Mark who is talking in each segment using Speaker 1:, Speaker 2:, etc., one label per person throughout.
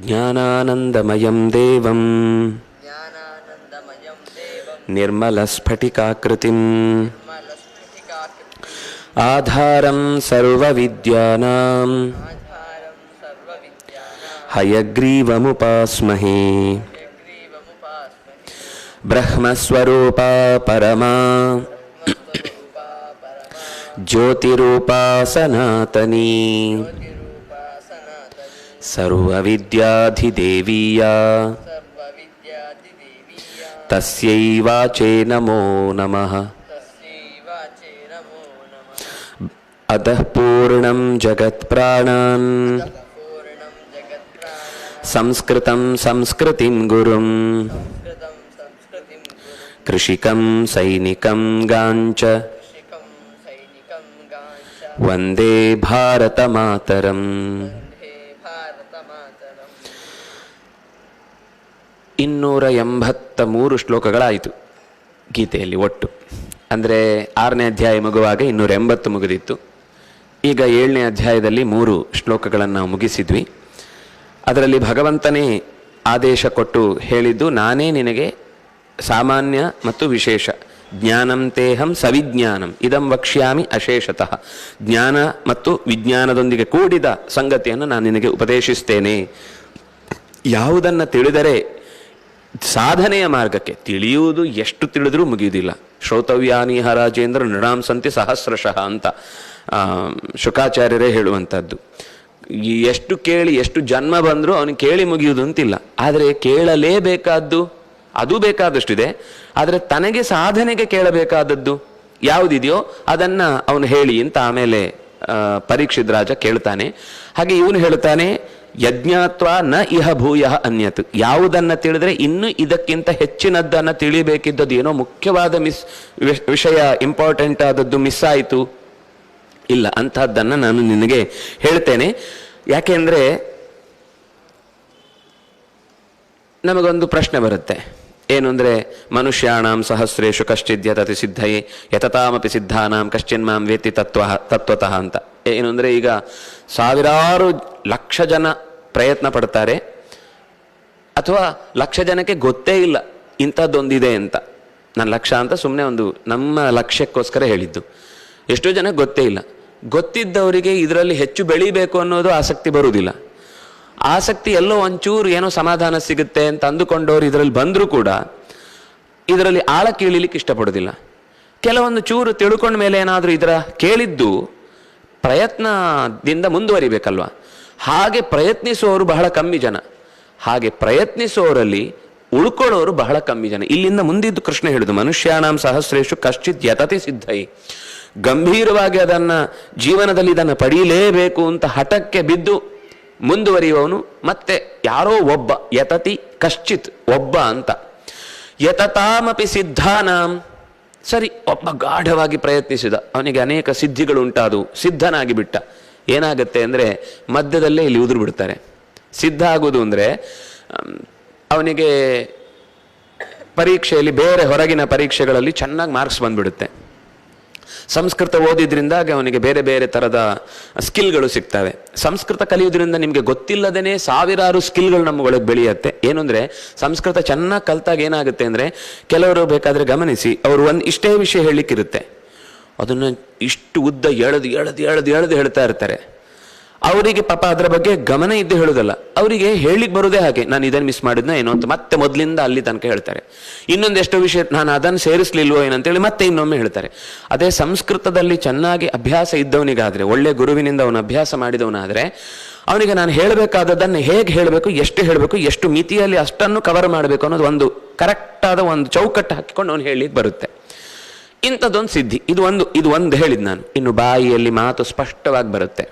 Speaker 1: ಜ್ಞಾನಾನಂದಮಯಂ ದೇವಂ ನಿರ್ಮಲಸ್ಫಟಿಕಾಕೃತಿಂ ಆಧಾರಂ ಸರ್ವವಿದ್ಯಾನಾಂ ಹಯಗ್ರೀವಮುಪಾಸ್ಮಹೇ. ಬ್ರಹ್ಮಸ್ವರೂಪಾ ಪರಮಾ ಜ್ಯೋತಿರೂಪಾ ಸನಾತನೀ ಸರ್ವವಿದ್ಯಾಧಿದೇವೀಯಾ ತಸ್ಯೈ ವಾಚೇ ನಮೋ ನಮಃ. ಅತಃ ಪೂರ್ಣಂ ಜಗತ್ಪ್ರಾಣಾನ್ ಸಂಸ್ಕೃತಂ ಸಂಸ್ಕೃತಿಂ ಗುರುಂ ಕೃಷಿಕಂ ಸೈನಿಕಂ ಗಾಂಚ ವಂದೇ ಭಾರತ ಮಾತರಂ. 283 ಶ್ಲೋಕಗಳಾಯಿತು ಗೀತೆಯಲ್ಲಿ ಒಟ್ಟು. ಅಂದರೆ 6ನೇ ಅಧ್ಯಾಯ ಮುಗುವಾಗ 280 ಮುಗಿದಿತ್ತು. ಈಗ 7ನೇ ಅಧ್ಯಾಯದಲ್ಲಿ 3 ಶ್ಲೋಕಗಳನ್ನು ನಾವು ಮುಗಿಸಿದ್ವಿ. ಅದರಲ್ಲಿ ಭಗವಂತನೇ ಆದೇಶ ಕೊಟ್ಟು ಹೇಳಿದ್ದು, ನಾನೇ ನಿನಗೆ ಸಾಮಾನ್ಯ ಮತ್ತು ವಿಶೇಷ ಜ್ಞಾನಂ ತೇಹಂ ಸವಿಜ್ಞಾನಂ ಇದಂ ವಕ್ಷ್ಯಾಮಿ ಅಶೇಷತಃ. ಜ್ಞಾನ ಮತ್ತು ವಿಜ್ಞಾನದೊಂದಿಗೆ ಕೂಡಿದ ಸಂಗತಿಯನ್ನು ನಾನು ನಿನಗೆ ಉಪದೇಶಿಸ್ತೇನೆ. ಯಾವುದನ್ನು ತಿಳಿದರೆ ಸಾಧನೆಯ ಮಾರ್ಗಕ್ಕೆ, ತಿಳಿಯುವುದು ಎಷ್ಟು ತಿಳಿದ್ರೂ ಮುಗಿಯುವುದಿಲ್ಲ. ಶ್ರೋತವ್ಯಾನಿ ರಾಜೇಂದ್ರ ನೃಣಾಂ ಸಂತಿ ಸಹಸ್ರಶಃ ಅಂತ ಶುಕಾಚಾರ್ಯರೇ ಹೇಳುವಂಥದ್ದು. ಎಷ್ಟು ಕೇಳಿ ಎಷ್ಟು ಜನ್ಮ ಬಂದರೂ ಅವನಿಗೆ ಕೇಳಿ ಮುಗಿಯುವುದು ಅಂತಿಲ್ಲ. ಆದರೆ ಕೇಳಲೇಬೇಕಾದ್ದು ಅದು ಬೇಕಾದಷ್ಟಿದೆ. ಆದರೆ ತನಗೆ ಸಾಧನೆಗೆ ಕೇಳಬೇಕಾದದ್ದು ಯಾವುದಿದೆಯೋ ಅದನ್ನು ಅವನು ಹೇಳಿ ಅಂತ ಆಮೇಲೆ ಪರೀಕ್ಷಿತ್ ರಾಜ ಕೇಳ್ತಾನೆ. ಹಾಗೆ ಇವನು ಹೇಳ್ತಾನೆ, ಯಜ್ಞಾತ್ವ ನ ಇಹ ಭೂಯ ಅನ್ಯತ್. ಯಾವುದನ್ನು ತಿಳಿದ್ರೆ ಇನ್ನು ಇದಕ್ಕಿಂತ ಹೆಚ್ಚಿನದ್ದನ್ನು ತಿಳಿಬೇಕಿದ್ದದ್ದು, ಏನೋ ಮುಖ್ಯವಾದ ವಿಷಯ ಇಂಪಾರ್ಟೆಂಟ್ ಆದದ್ದು ಮಿಸ್ ಆಯಿತು, ಇಲ್ಲ, ಅಂಥದ್ದನ್ನು ನಾನು ನಿನಗೆ ಹೇಳ್ತೇನೆ. ಯಾಕೆಂದರೆ ನಮಗೊಂದು ಪ್ರಶ್ನೆ ಬರುತ್ತೆ. ಏನು ಅಂದರೆ, ಮನುಷ್ಯಾಣಾಂ ಸಹಸ್ರೇಶು ಕಶ್ಚಿದ್ಯತತಿ ಸಿದ್ಧಯೇ ಯತತಾಮಪಿ ಸಿದ್ಧಾನಾಂ ಕಶ್ಚಿನ್ಮಾಂ ವೇತ್ತಿ ತತ್ವತಃ ಅಂತ. ಏನು ಅಂದರೆ, ಈಗ ಸಾವಿರಾರು ಲಕ್ಷ ಜನ ಪ್ರಯತ್ನ ಪಡ್ತಾರೆ, ಅಥವಾ ಲಕ್ಷ ಜನಕ್ಕೆ ಗೊತ್ತೇ ಇಲ್ಲ ಇಂಥದ್ದೊಂದಿದೆ ಅಂತ. ನಾನು ಲಕ್ಷ ಅಂತ ಸುಮ್ಮನೆ ಒಂದು ನಮ್ಮ ಲಕ್ಷ್ಯಕ್ಕೋಸ್ಕರ ಹೇಳಿದ್ದು. ಎಷ್ಟೋ ಜನಕ್ಕೆ ಗೊತ್ತೇ ಇಲ್ಲ. ಗೊತ್ತಿದ್ದವರಿಗೆ ಇದರಲ್ಲಿ ಹೆಚ್ಚು ಬೆಳಿಬೇಕು ಅನ್ನೋದು ಆಸಕ್ತಿ ಬರುವುದಿಲ್ಲ. ಆಸಕ್ತಿ ಎಲ್ಲೋ ಒಂಚೂರು ಏನೋ ಸಮಾಧಾನ ಸಿಗುತ್ತೆ ಅಂತ ಅಂದುಕೊಂಡವರು ಇದರಲ್ಲಿ ಬಂದರೂ ಕೂಡ ಇದರಲ್ಲಿ ಆಳ ಕೀಳಿಲಿಕ್ಕೆ ಇಷ್ಟಪಡೋದಿಲ್ಲ. ಕೆಲವೊಂದು ಚೂರು ತಿಳ್ಕೊಂಡ ಮೇಲೆ ಏನಾದರೂ ಇದರ ಕೇಳಿದ್ದು ಪ್ರಯತ್ನದಿಂದ ಮುಂದುವರಿಬೇಕಲ್ವ. ಹಾಗೆ ಪ್ರಯತ್ನಿಸುವವರು ಬಹಳ ಕಮ್ಮಿ ಜನ. ಹಾಗೆ ಪ್ರಯತ್ನಿಸುವವರಲ್ಲಿ ಉಳ್ಕೊಳ್ಳೋರು ಬಹಳ ಕಮ್ಮಿ ಜನ. ಇಲ್ಲಿಂದ ಮುಂದಿದ್ದು ಕೃಷ್ಣ ಹೇಳಿದ್ದು, ಮನುಷ್ಯಾಣಾಂ ಸಹಸ್ರೇಶು ಕಶ್ಚಿತ್ ಯತತಿ ಸಿದ್ಧೈ. ಗಂಭೀರವಾಗಿ ಅದನ್ನು ಜೀವನದಲ್ಲಿ ಇದನ್ನು ಪಡೀಲೇಬೇಕು ಅಂತ ಹಠಕ್ಕೆ ಬಿದ್ದು ಮುಂದುವರಿಯುವವನು ಮತ್ತೆ ಯಾರೋ ಒಬ್ಬ, ಯತತಿ ಕಶ್ಚಿತ್, ಒಬ್ಬ ಅಂತ. ಯತತಾಮಪಿ ಸಿದ್ಧಾನಾಂ, ಸರಿ, ಒಬ್ಬ ಗಾಢವಾಗಿ ಪ್ರಯತ್ನಿಸಿದ, ಅವನಿಗೆ ಅನೇಕ ಸಿದ್ಧಿಗಳು ಉಂಟಾದವು, ಸಿದ್ಧನಾಗಿ ಬಿಟ್ಟ. ಏನಾಗುತ್ತೆ ಅಂದರೆ ಮಧ್ಯದಲ್ಲೇ ಇಲ್ಲಿ ಉದುರು ಬಿಡ್ತಾರೆ. ಸಿದ್ಧ ಆಗುವುದು ಅಂದರೆ ಅವನಿಗೆ ಪರೀಕ್ಷೆಯಲ್ಲಿ, ಬೇರೆ ಹೊರಗಿನ ಪರೀಕ್ಷೆಗಳಲ್ಲಿ ಚೆನ್ನಾಗಿ ಮಾರ್ಕ್ಸ್ ಬಂದ್ಬಿಡುತ್ತೆ. ಸಂಸ್ಕೃತ ಓದಿದ್ರಿಂದಾಗಿ ಅವನಿಗೆ ಬೇರೆ ಬೇರೆ ಥರದ ಸ್ಕಿಲ್ಗಳು ಸಿಗ್ತವೆ. ಸಂಸ್ಕೃತ ಕಲಿಯೋದ್ರಿಂದ ನಿಮಗೆ ಗೊತ್ತಿಲ್ಲದೇ ಸಾವಿರಾರು ಸ್ಕಿಲ್ಗಳು ನಮ್ಮೊಳಗೆ ಬೆಳೆಯುತ್ತೆ. ಏನು ಅಂದರೆ, ಸಂಸ್ಕೃತ ಚೆನ್ನಾಗಿ ಕಲ್ತಾಗ ಏನಾಗುತ್ತೆ ಅಂದರೆ, ಕೆಲವರು ಬೇಕಾದರೆ ಗಮನಿಸಿ, ಅವರು ಇಷ್ಟೇ ವಿಷಯ ಹೇಳಲಿಕ್ಕಿರುತ್ತೆ, ಅದನ್ನು ಇಷ್ಟು ಉದ್ದ ಎಳೆದು ಹೇಳ್ತಾ ಇರ್ತಾರೆ. ಅವರಿಗೆ ಪಾಪ ಅದರ ಬಗ್ಗೆ ಗಮನ ಇದ್ದು ಹೇಳೋದಲ್ಲ, ಅವರಿಗೆ ಹೇಳಲಿಕ್ಕೆ ಬರೋದೇ ಹಾಗೆ, ನಾನು ಇದನ್ನು ಮಿಸ್ ಮಾಡಿದ್ನ ಏನೋ ಅಂತ ಮತ್ತೆ ಮೊದಲಿಂದ ಅಲ್ಲಿ ತನಕ ಹೇಳ್ತಾರೆ. ಇನ್ನೊಂದು ಎಷ್ಟೋ ವಿಷಯ ನಾನು ಅದನ್ನು ಸೇರಿಸಲಿಲ್ವೋ ಏನಂತೇಳಿ ಮತ್ತೆ ಇನ್ನೊಮ್ಮೆ ಹೇಳ್ತಾರೆ. ಅದೇ ಸಂಸ್ಕೃತದಲ್ಲಿ ಚೆನ್ನಾಗಿ ಅಭ್ಯಾಸ ಇದ್ದವನಿಗಾದರೆ, ಒಳ್ಳೆ ಗುರುವಿನಿಂದ ಅವನು ಅಭ್ಯಾಸ ಮಾಡಿದವನಾದರೆ, ಅವನಿಗೆ ನಾನು ಹೇಳಬೇಕಾದದ್ದನ್ನು ಹೇಗೆ ಹೇಳಬೇಕು, ಎಷ್ಟು ಹೇಳಬೇಕು, ಎಷ್ಟು ಮಿತಿಯಲ್ಲಿ ಅಷ್ಟನ್ನು ಕವರ್ ಮಾಡಬೇಕು ಅನ್ನೋದು ಒಂದು ಕರೆಕ್ಟಾದ ಒಂದು ಚೌಕಟ್ಟು ಹಾಕಿಕೊಂಡು ಅವನು ಹೇಳಲಿಕ್ಕೆ ಬರುತ್ತೆ. ಇಂಥದ್ದೊಂದು ಸಿದ್ಧಿ. ಇದು ಒಂದು ಹೇಳಿದ್ದು ನಾನು. ಇನ್ನು ಬಾಯಿಯಲ್ಲಿ ಮಾತು ಸ್ಪಷ್ಟವಾಗಿ ಬರುತ್ತೆ.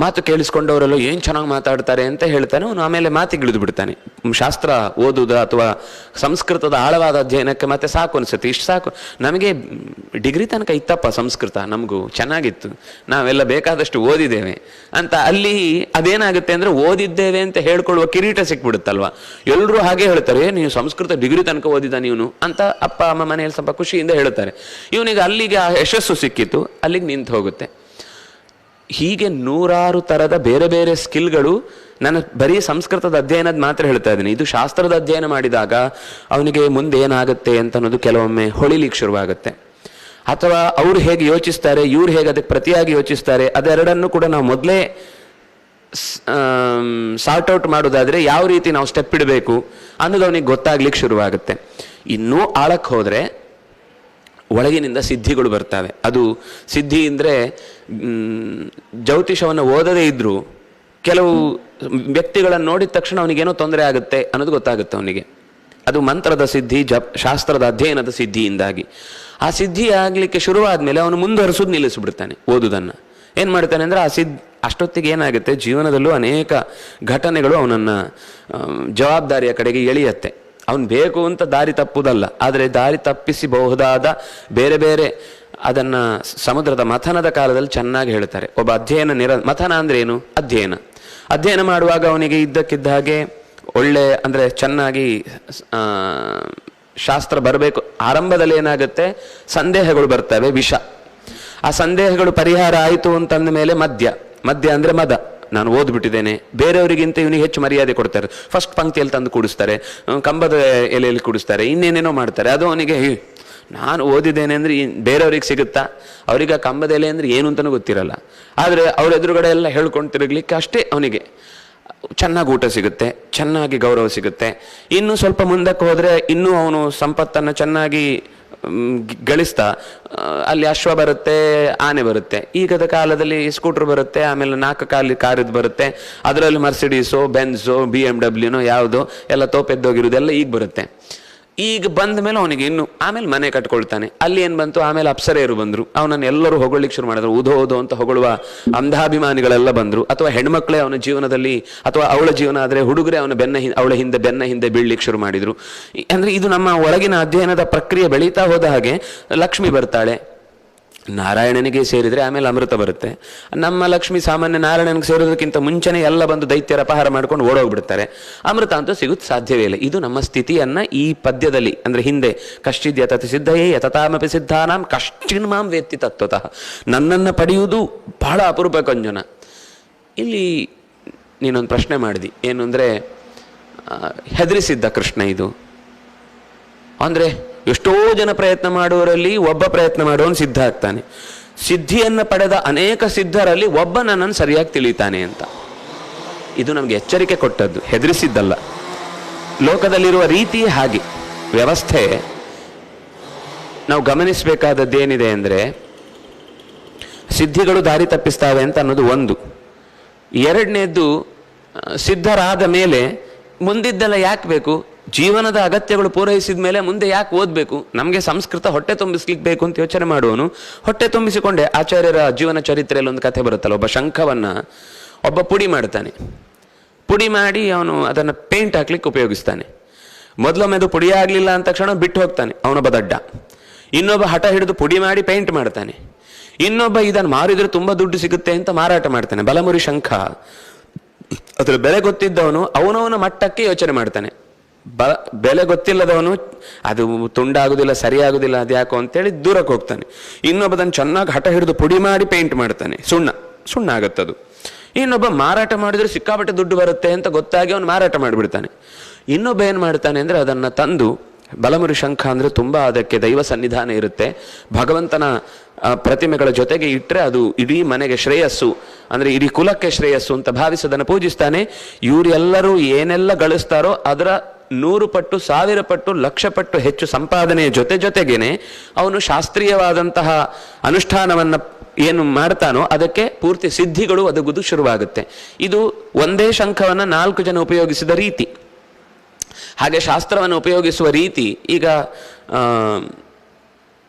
Speaker 1: ಮಾತು ಕೇಳಿಸ್ಕೊಂಡವರೆಲ್ಲ ಏನು ಚೆನ್ನಾಗಿ ಮಾತಾಡ್ತಾರೆ ಅಂತ ಹೇಳ್ತಾನೆ ಅವನು. ಆಮೇಲೆ ಮಾತಿಗೆ ಇಳಿದು ಬಿಡ್ತಾನೆ. ಶಾಸ್ತ್ರ ಓದುವುದು ಅಥವಾ ಸಂಸ್ಕೃತದ ಆಳವಾದ ಅಧ್ಯಯನಕ್ಕೆ ಮತ್ತೆ ಸಾಕು ಅನಿಸುತ್ತೆ. ಇಷ್ಟು ಸಾಕು, ನಮಗೆ ಡಿಗ್ರಿ ತನಕ ಇತ್ತಪ್ಪ ಸಂಸ್ಕೃತ, ನಮಗೂ ಚೆನ್ನಾಗಿತ್ತು, ನಾವೆಲ್ಲ ಬೇಕಾದಷ್ಟು ಓದಿದ್ದೇವೆ ಅಂತ. ಅಲ್ಲಿ ಅದೇನಾಗುತ್ತೆ ಅಂದರೆ, ಓದಿದ್ದೇವೆ ಅಂತ ಹೇಳ್ಕೊಳ್ಳುವ ಕಿರೀಟ ಸಿಕ್ಬಿಡುತ್ತಲ್ವ. ಎಲ್ಲರೂ ಹಾಗೆ ಹೇಳ್ತಾರೆ, ನೀವು ಸಂಸ್ಕೃತ ಡಿಗ್ರಿ ತನಕ ಓದಿದ ನೀನು ಅಂತ ಅಪ್ಪ ಅಮ್ಮ ಮನೆಯಲ್ಲಿ ಸ್ವಲ್ಪ ಖುಷಿಯಿಂದ ಹೇಳ್ತಾರೆ. ಇವನಿಗೆ ಅಲ್ಲಿಗೆ ಆ ಯಶಸ್ಸು ಸಿಕ್ಕಿತ್ತು, ಅಲ್ಲಿಗೆ ನಿಂತು ಹೋಗುತ್ತೆ. ಹೀಗೆ ನೂರಾರು ಥರದ ಬೇರೆ ಬೇರೆ ಸ್ಕಿಲ್ಗಳು. ನಾನು ಬರೀ ಸಂಸ್ಕೃತದ ಅಧ್ಯಯನದ ಮಾತ್ರ ಹೇಳ್ತಾ ಇದ್ದೀನಿ. ಇದು ಶಾಸ್ತ್ರದ ಅಧ್ಯಯನ ಮಾಡಿದಾಗ ಅವನಿಗೆ ಮುಂದೆ ಏನಾಗುತ್ತೆ ಅಂತ ಅನ್ನೋದು ಕೆಲವೊಮ್ಮೆ ಹೊಳಿಲಿಕ್ಕೆ ಶುರುವಾಗುತ್ತೆ. ಅಥವಾ ಅವರು ಹೇಗೆ ಯೋಚಿಸ್ತಾರೆ, ಇವ್ರು ಹೇಗೆ ಅದಕ್ಕೆ ಪ್ರತಿಯಾಗಿ ಯೋಚಿಸ್ತಾರೆ, ಅದೆರಡನ್ನು ಕೂಡ ನಾವು ಮೊದಲೇ ಸಾರ್ಟ್ ಔಟ್ ಮಾಡೋದಾದರೆ ಯಾವ ರೀತಿ ನಾವು ಸ್ಟೆಪ್ ಇಡಬೇಕು ಅನ್ನೋದು ಅವನಿಗೆ ಗೊತ್ತಾಗ್ಲಿಕ್ಕೆ ಶುರುವಾಗುತ್ತೆ. ಇನ್ನೂ ಆಳಕ್ಕೆ ಹೋದರೆ ಒಳಗಿನಿಂದ ಸಿದ್ಧಿಗಳು ಬರ್ತವೆ. ಅದು ಸಿದ್ಧಿ ಅಂದರೆ ಜ್ಯೋತಿಷವನ್ನು ಓದದೇ ಇದ್ದರೂ ಕೆಲವು ವ್ಯಕ್ತಿಗಳನ್ನು ನೋಡಿದ ತಕ್ಷಣ ಅವನಿಗೇನೋ ತೊಂದರೆ ಆಗುತ್ತೆ ಅನ್ನೋದು ಗೊತ್ತಾಗುತ್ತೆ ಅವನಿಗೆ. ಅದು ಮಂತ್ರದ ಸಿದ್ಧಿ, ಶಾಸ್ತ್ರದ ಅಧ್ಯಯನದ ಸಿದ್ಧಿಯಿಂದಾಗಿ. ಆ ಸಿದ್ಧಿ ಆಗಲಿಕ್ಕೆ ಶುರುವಾದ ಮೇಲೆ ಅವನು ಮುಂದುವರಿಸೋದು ನಿಲ್ಲಿಸ್ಬಿಡ್ತಾನೆ ಓದುವುದನ್ನು. ಏನು ಮಾಡ್ತಾನೆ ಅಂದರೆ ಅಷ್ಟೊತ್ತಿಗೆ ಏನಾಗುತ್ತೆ, ಜೀವನದಲ್ಲೂ ಅನೇಕ ಘಟನೆಗಳು ಅವನನ್ನು ಜವಾಬ್ದಾರಿಯ ಕಡೆಗೆ ಎಳೆಯುತ್ತೆ. ಅವನು ಬೇಕು ಅಂತ ದಾರಿ ತಪ್ಪುವುದಲ್ಲ, ಆದರೆ ದಾರಿ ತಪ್ಪಿಸಬಹುದಾದ ಬೇರೆ ಬೇರೆ ಅದನ್ನು ಸಮುದ್ರದ ಮಥನದ ಕಾಲದಲ್ಲಿ ಚೆನ್ನಾಗಿ ಹೇಳ್ತಾರೆ. ಒಬ್ಬ ಮಥನ ಅಂದರೆ ಏನು? ಅಧ್ಯಯನ ಮಾಡುವಾಗ ಅವನಿಗೆ ಇದ್ದಕ್ಕಿದ್ದ ಹಾಗೆ ಒಳ್ಳೆ ಅಂದರೆ ಚೆನ್ನಾಗಿ ಶಾಸ್ತ್ರ ಬರಬೇಕು. ಆರಂಭದಲ್ಲಿ ಏನಾಗುತ್ತೆ, ಸಂದೇಹಗಳು ಬರ್ತವೆ, ವಿಷ. ಆ ಸಂದೇಹಗಳು ಪರಿಹಾರ ಆಯಿತು ಅಂತಂದ ಮೇಲೆ ಮದ್ಯ ಅಂದರೆ ಮದ. ನಾನು ಓದ್ಬಿಟ್ಟಿದ್ದೇನೆ, ಬೇರೆಯವರಿಗಿಂತ ಇವನಿಗೆ ಹೆಚ್ಚು ಮರ್ಯಾದೆ ಕೊಡ್ತಾರೆ. ಫಸ್ಟ್ ಪಂಕ್ತಿಯಲ್ಲಿ ತಂದು ಕೂಡಿಸ್ತಾರೆ, ಕಂಬದ ಎಲೆಯಲ್ಲಿ ಕೂಡಿಸ್ತಾರೆ, ಇನ್ನೇನೇನೋ ಮಾಡ್ತಾರೆ. ಅದು ಅವನಿಗೆ ನಾನು ಓದಿದ್ದೇನೆ ಅಂದರೆ ಬೇರೆಯವ್ರಿಗೆ ಸಿಗುತ್ತಾ? ಅವ್ರಿಗೆ ಆ ಕಂಬದ ಎಲೆ ಅಂದರೆ ಏನು ಅಂತಲೂ ಗೊತ್ತಿರಲ್ಲ. ಆದರೆ ಅವ್ರ ಎದುರುಗಡೆ ಎಲ್ಲ ಹೇಳ್ಕೊಂಡು ತಿರುಗಲಿಕ್ಕೆ ಅಷ್ಟೇ ಅವನಿಗೆ ಚೆನ್ನಾಗಿ ಊಟ ಸಿಗುತ್ತೆ, ಚೆನ್ನಾಗಿ ಗೌರವ ಸಿಗುತ್ತೆ. ಇನ್ನು ಸ್ವಲ್ಪ ಮುಂದಕ್ಕೆ ಹೋದರೆ ಇನ್ನೂ ಅವನು ಸಂಪತ್ತನ್ನು ಚೆನ್ನಾಗಿ ಗಳಿಸ್ತಾ ಅಲ್ಲಿ ಅಶ್ವ ಬರುತ್ತೆ, ಆನೆ ಬರುತ್ತೆ. ಈಗದ ಕಾಲದಲ್ಲಿ ಸ್ಕೂಟರ್ ಬರುತ್ತೆ, ಆಮೇಲೆ 4 ಕಾಲಿ ಕಾರಿದ್ದು ಬರುತ್ತೆ, ಅದರಲ್ಲಿ ಮರ್ಸಿಡೀಸೋ, ಬೆನ್ಸೋ, BMW ಯಾವುದೋ ಎಲ್ಲ ತೋಪೆದ್ದೋಗಿರೋದೆಲ್ಲ ಈಗ ಬರುತ್ತೆ. ಈಗ ಬಂದ ಮೇಲೆ ಅವನಿಗೆ ಆಮೇಲೆ ಮನೆ ಕಟ್ಕೊಳ್ತಾನೆ. ಅಲ್ಲಿ ಏನು ಬಂತು, ಆಮೇಲೆ ಅಪ್ಸರೆಯರು ಬಂದರು, ಅವನನ್ನು ಎಲ್ಲರೂ ಹೊಗಳಿಕ್ಕೆ ಶುರು ಮಾಡಿದ್ರು. ಓದೋ ಅಂತ ಹೊಗಳುವ ಅಂಧಾಭಿಮಾನಿಗಳೆಲ್ಲ ಬಂದರು. ಅಥವಾ ಹೆಣ್ಮಕ್ಳೇ ಅವನ ಜೀವನದಲ್ಲಿ, ಅಥವಾ ಅವಳ ಜೀವನ ಆದರೆ ಹುಡುಗರೇ ಅವಳ ಹಿಂದೆ ಬೆನ್ನ ಹಿಂದೆ ಬೀಳ್ಲಿಕ್ಕೆ ಶುರು ಮಾಡಿದರು. ಅಂದರೆ ಇದು ನಮ್ಮ ಒಳಗಿನ ಅಧ್ಯಯನದ ಪ್ರಕ್ರಿಯೆ ಬೆಳೀತಾ ಹೋದ ಹಾಗೆ ಲಕ್ಷ್ಮಿ ಬರ್ತಾಳೆ. ನಾರಾಯಣನಿಗೆ ಸೇರಿದರೆ ಆಮೇಲೆ ಅಮೃತ ಬರುತ್ತೆ. ನಮ್ಮ ಲಕ್ಷ್ಮಿ ಸಾಮಾನ್ಯ ನಾರಾಯಣನಿಗೆ ಸೇರೋದಕ್ಕಿಂತ ಮುಂಚೆನೇ ಎಲ್ಲ ಬಂದು ದೈತ್ಯರ ಅಪಹಾರ ಮಾಡ್ಕೊಂಡು ಓಡೋಗ್ಬಿಡ್ತಾರೆ. ಅಮೃತ ಅಂತೂ ಸಿಗುತ್ತೆ ಸಾಧ್ಯವೇ ಇಲ್ಲ. ಇದು ನಮ್ಮ ಸ್ಥಿತಿಯನ್ನು ಈ ಪದ್ಯದಲ್ಲಿ ಅಂದರೆ ಹಿಂದೆ ಕಶ್ಚಿದ್ ಯತತಿ ಸಿದ್ಧಯೇ ಯತತಾಮಪಿ ಸಿದ್ಧಾನಾಂ ಕಶ್ಚಿನ್ ಮಾಂ ವೇತ್ತಿ ತತ್ವತಃ, ನನ್ನನ್ನು ಪಡೆಯುವುದು ಬಹಳ ಅಪರೂಪ ಕಂಜನ. ಇಲ್ಲಿ ನೀನೊಂದು ಪ್ರಶ್ನೆ ಮಾಡಿದಿ, ಏನು ಅಂದರೆ ಹೆದರಿಸಿದ್ದ ಕೃಷ್ಣ ಇದು ಅಂದರೆ ಎಷ್ಟೋ ಜನ ಪ್ರಯತ್ನ ಮಾಡುವವರಲ್ಲಿ ಒಬ್ಬ ಪ್ರಯತ್ನ ಮಾಡುವವನು ಸಿದ್ಧ ಆಗ್ತಾನೆ. ಸಿದ್ಧಿಯನ್ನು ಪಡೆದ ಅನೇಕ ಸಿದ್ಧರಲ್ಲಿ ಒಬ್ಬ ನನ್ನನ್ನು ಸರಿಯಾಗಿ ತಿಳಿತಾನೆ ಅಂತ. ಇದು ನಮಗೆ ಎಚ್ಚರಿಕೆ ಕೊಟ್ಟದ್ದು, ಹೆದರಿಸಿದ್ದಲ್ಲ. ಲೋಕದಲ್ಲಿರುವ ರೀತಿ ಹಾಗೆ ವ್ಯವಸ್ಥೆ. ನಾವು ಗಮನಿಸಬೇಕಾದದ್ದೇನಿದೆ ಅಂದರೆ ಸಿದ್ಧಿಗಳು ದಾರಿ ತಪ್ಪಿಸ್ತಾವೆ ಅಂತ ಅನ್ನೋದು ಒಂದು. ಎರಡನೇದ್ದು, ಸಿದ್ಧರಾದ ಮೇಲೆ ಮುಂದಿದ್ದೆಲ್ಲ ಯಾಕೆ ಬೇಕು? ಜೀವನದ ಅಗತ್ಯಗಳು ಪೂರೈಸಿದ ಮೇಲೆ ಮುಂದೆ ಯಾಕೆ ಓದಬೇಕು? ನಮಗೆ ಸಂಸ್ಕೃತ ಹೊಟ್ಟೆ ತುಂಬಿಸ್ಲಿಕ್ಕೆ ಬೇಕು ಅಂತ ಯೋಚನೆ ಮಾಡುವನು ಹೊಟ್ಟೆ ತುಂಬಿಸಿಕೊಂಡೆ. ಆಚಾರ್ಯರ ಜೀವನ ಚರಿತ್ರೆಯಲ್ಲಿ ಒಂದು ಕಥೆ ಬರುತ್ತಲ್ಲ, ಒಬ್ಬ ಶಂಖವನ್ನು ಒಬ್ಬ ಪುಡಿ ಮಾಡ್ತಾನೆ. ಪುಡಿ ಮಾಡಿ ಅವನು ಅದನ್ನು ಪೇಂಟ್ ಹಾಕ್ಲಿಕ್ಕೆ ಉಪಯೋಗಿಸ್ತಾನೆ. ಮೊದಲೊಮ್ಮೆ ಅದು ಪುಡಿ ಆಗಲಿಲ್ಲ ಅಂದ ತಕ್ಷಣ ಬಿಟ್ಟು ಹೋಗ್ತಾನೆ ಅವನೊಬ್ಬ ದಡ್ಡ. ಇನ್ನೊಬ್ಬ ಹಠ ಹಿಡಿದು ಪುಡಿ ಮಾಡಿ ಪೇಂಟ್ ಮಾಡ್ತಾನೆ. ಇನ್ನೊಬ್ಬ ಇದನ್ನು ಮಾರಿದರೆ ತುಂಬ ದುಡ್ಡು ಸಿಗುತ್ತೆ ಅಂತ ಮಾರಾಟ ಮಾಡ್ತಾನೆ. ಬಲಮುರಿ ಶಂಖ. ಅದರ ಬೆಲೆ ಗೊತ್ತಿದ್ದವನು ಅವನವನ ಮಟ್ಟಕ್ಕೆ ಯೋಚನೆ ಮಾಡ್ತಾನೆ. ಬೆಲೆ ಗೊತ್ತಿಲ್ಲದವನು ಅದು ತುಂಡಾಗುದಿಲ್ಲ, ಸರಿಯಾಗುದಿಲ್ಲ, ಅದ್ಯಾಕೋ ಅಂತೇಳಿ ದೂರಕ್ಕೆ ಹೋಗ್ತಾನೆ. ಇನ್ನೊಬ್ಬದನ್ನು ಚೆನ್ನಾಗಿ ಹಠ ಹಿಡಿದು ಪುಡಿ ಮಾಡಿ ಪೇಂಟ್ ಮಾಡ್ತಾನೆ. ಸುಣ್ಣ ಆಗತ್ತದು. ಇನ್ನೊಬ್ಬ ಮಾರಾಟ ಮಾಡಿದ್ರೆ ಸಿಕ್ಕಾಪಟ್ಟೆ ದುಡ್ಡು ಬರುತ್ತೆ ಅಂತ ಗೊತ್ತಾಗಿ ಅವನು ಮಾರಾಟ ಮಾಡಿಬಿಡ್ತಾನೆ. ಇನ್ನೊಬ್ಬ ಏನು ಮಾಡ್ತಾನೆ ಅಂದರೆ ಅದನ್ನು ತಂದು, ಬಲಮುರಿ ಶಂಖ ಅಂದರೆ ತುಂಬ ಅದಕ್ಕೆ ದೈವ ಸನ್ನಿಧಾನ ಇರುತ್ತೆ, ಭಗವಂತನ ಪ್ರತಿಮೆಗಳ ಜೊತೆಗೆ ಇಟ್ಟರೆ ಅದು ಇಡೀ ಮನೆಗೆ ಶ್ರೇಯಸ್ಸು, ಅಂದರೆ ಇಡೀ ಕುಲಕ್ಕೆ ಶ್ರೇಯಸ್ಸು ಅಂತ ಭಾವಿಸಿ ಅದನ್ನು ಪೂಜಿಸ್ತಾನೆ. ಇವರೆಲ್ಲರೂ ಏನೆಲ್ಲ ಗಳಿಸ್ತಾರೋ ಅದರ 100 ಪಟ್ಟು, 1000 ಪಟ್ಟು, 1,00,000 ಪಟ್ಟು ಹೆಚ್ಚು ಸಂಪಾದನೆಯ ಜೊತೆಗೇನೆ ಅವನು ಶಾಸ್ತ್ರೀಯವಾದಂತಹ ಅನುಷ್ಠಾನವನ್ನು ಏನು ಮಾಡ್ತಾನೋ ಅದಕ್ಕೆ ಪೂರ್ತಿ ಸಿದ್ಧಿಗಳು ಒದಗುವುದು ಶುರುವಾಗುತ್ತೆ. ಇದು ಒಂದೇ ಶಂಖವನ್ನು 4 ಜನ ಉಪಯೋಗಿಸಿದ ರೀತಿ. ಹಾಗೆ ಶಾಸ್ತ್ರವನ್ನು ಉಪಯೋಗಿಸುವ ರೀತಿ ಈಗ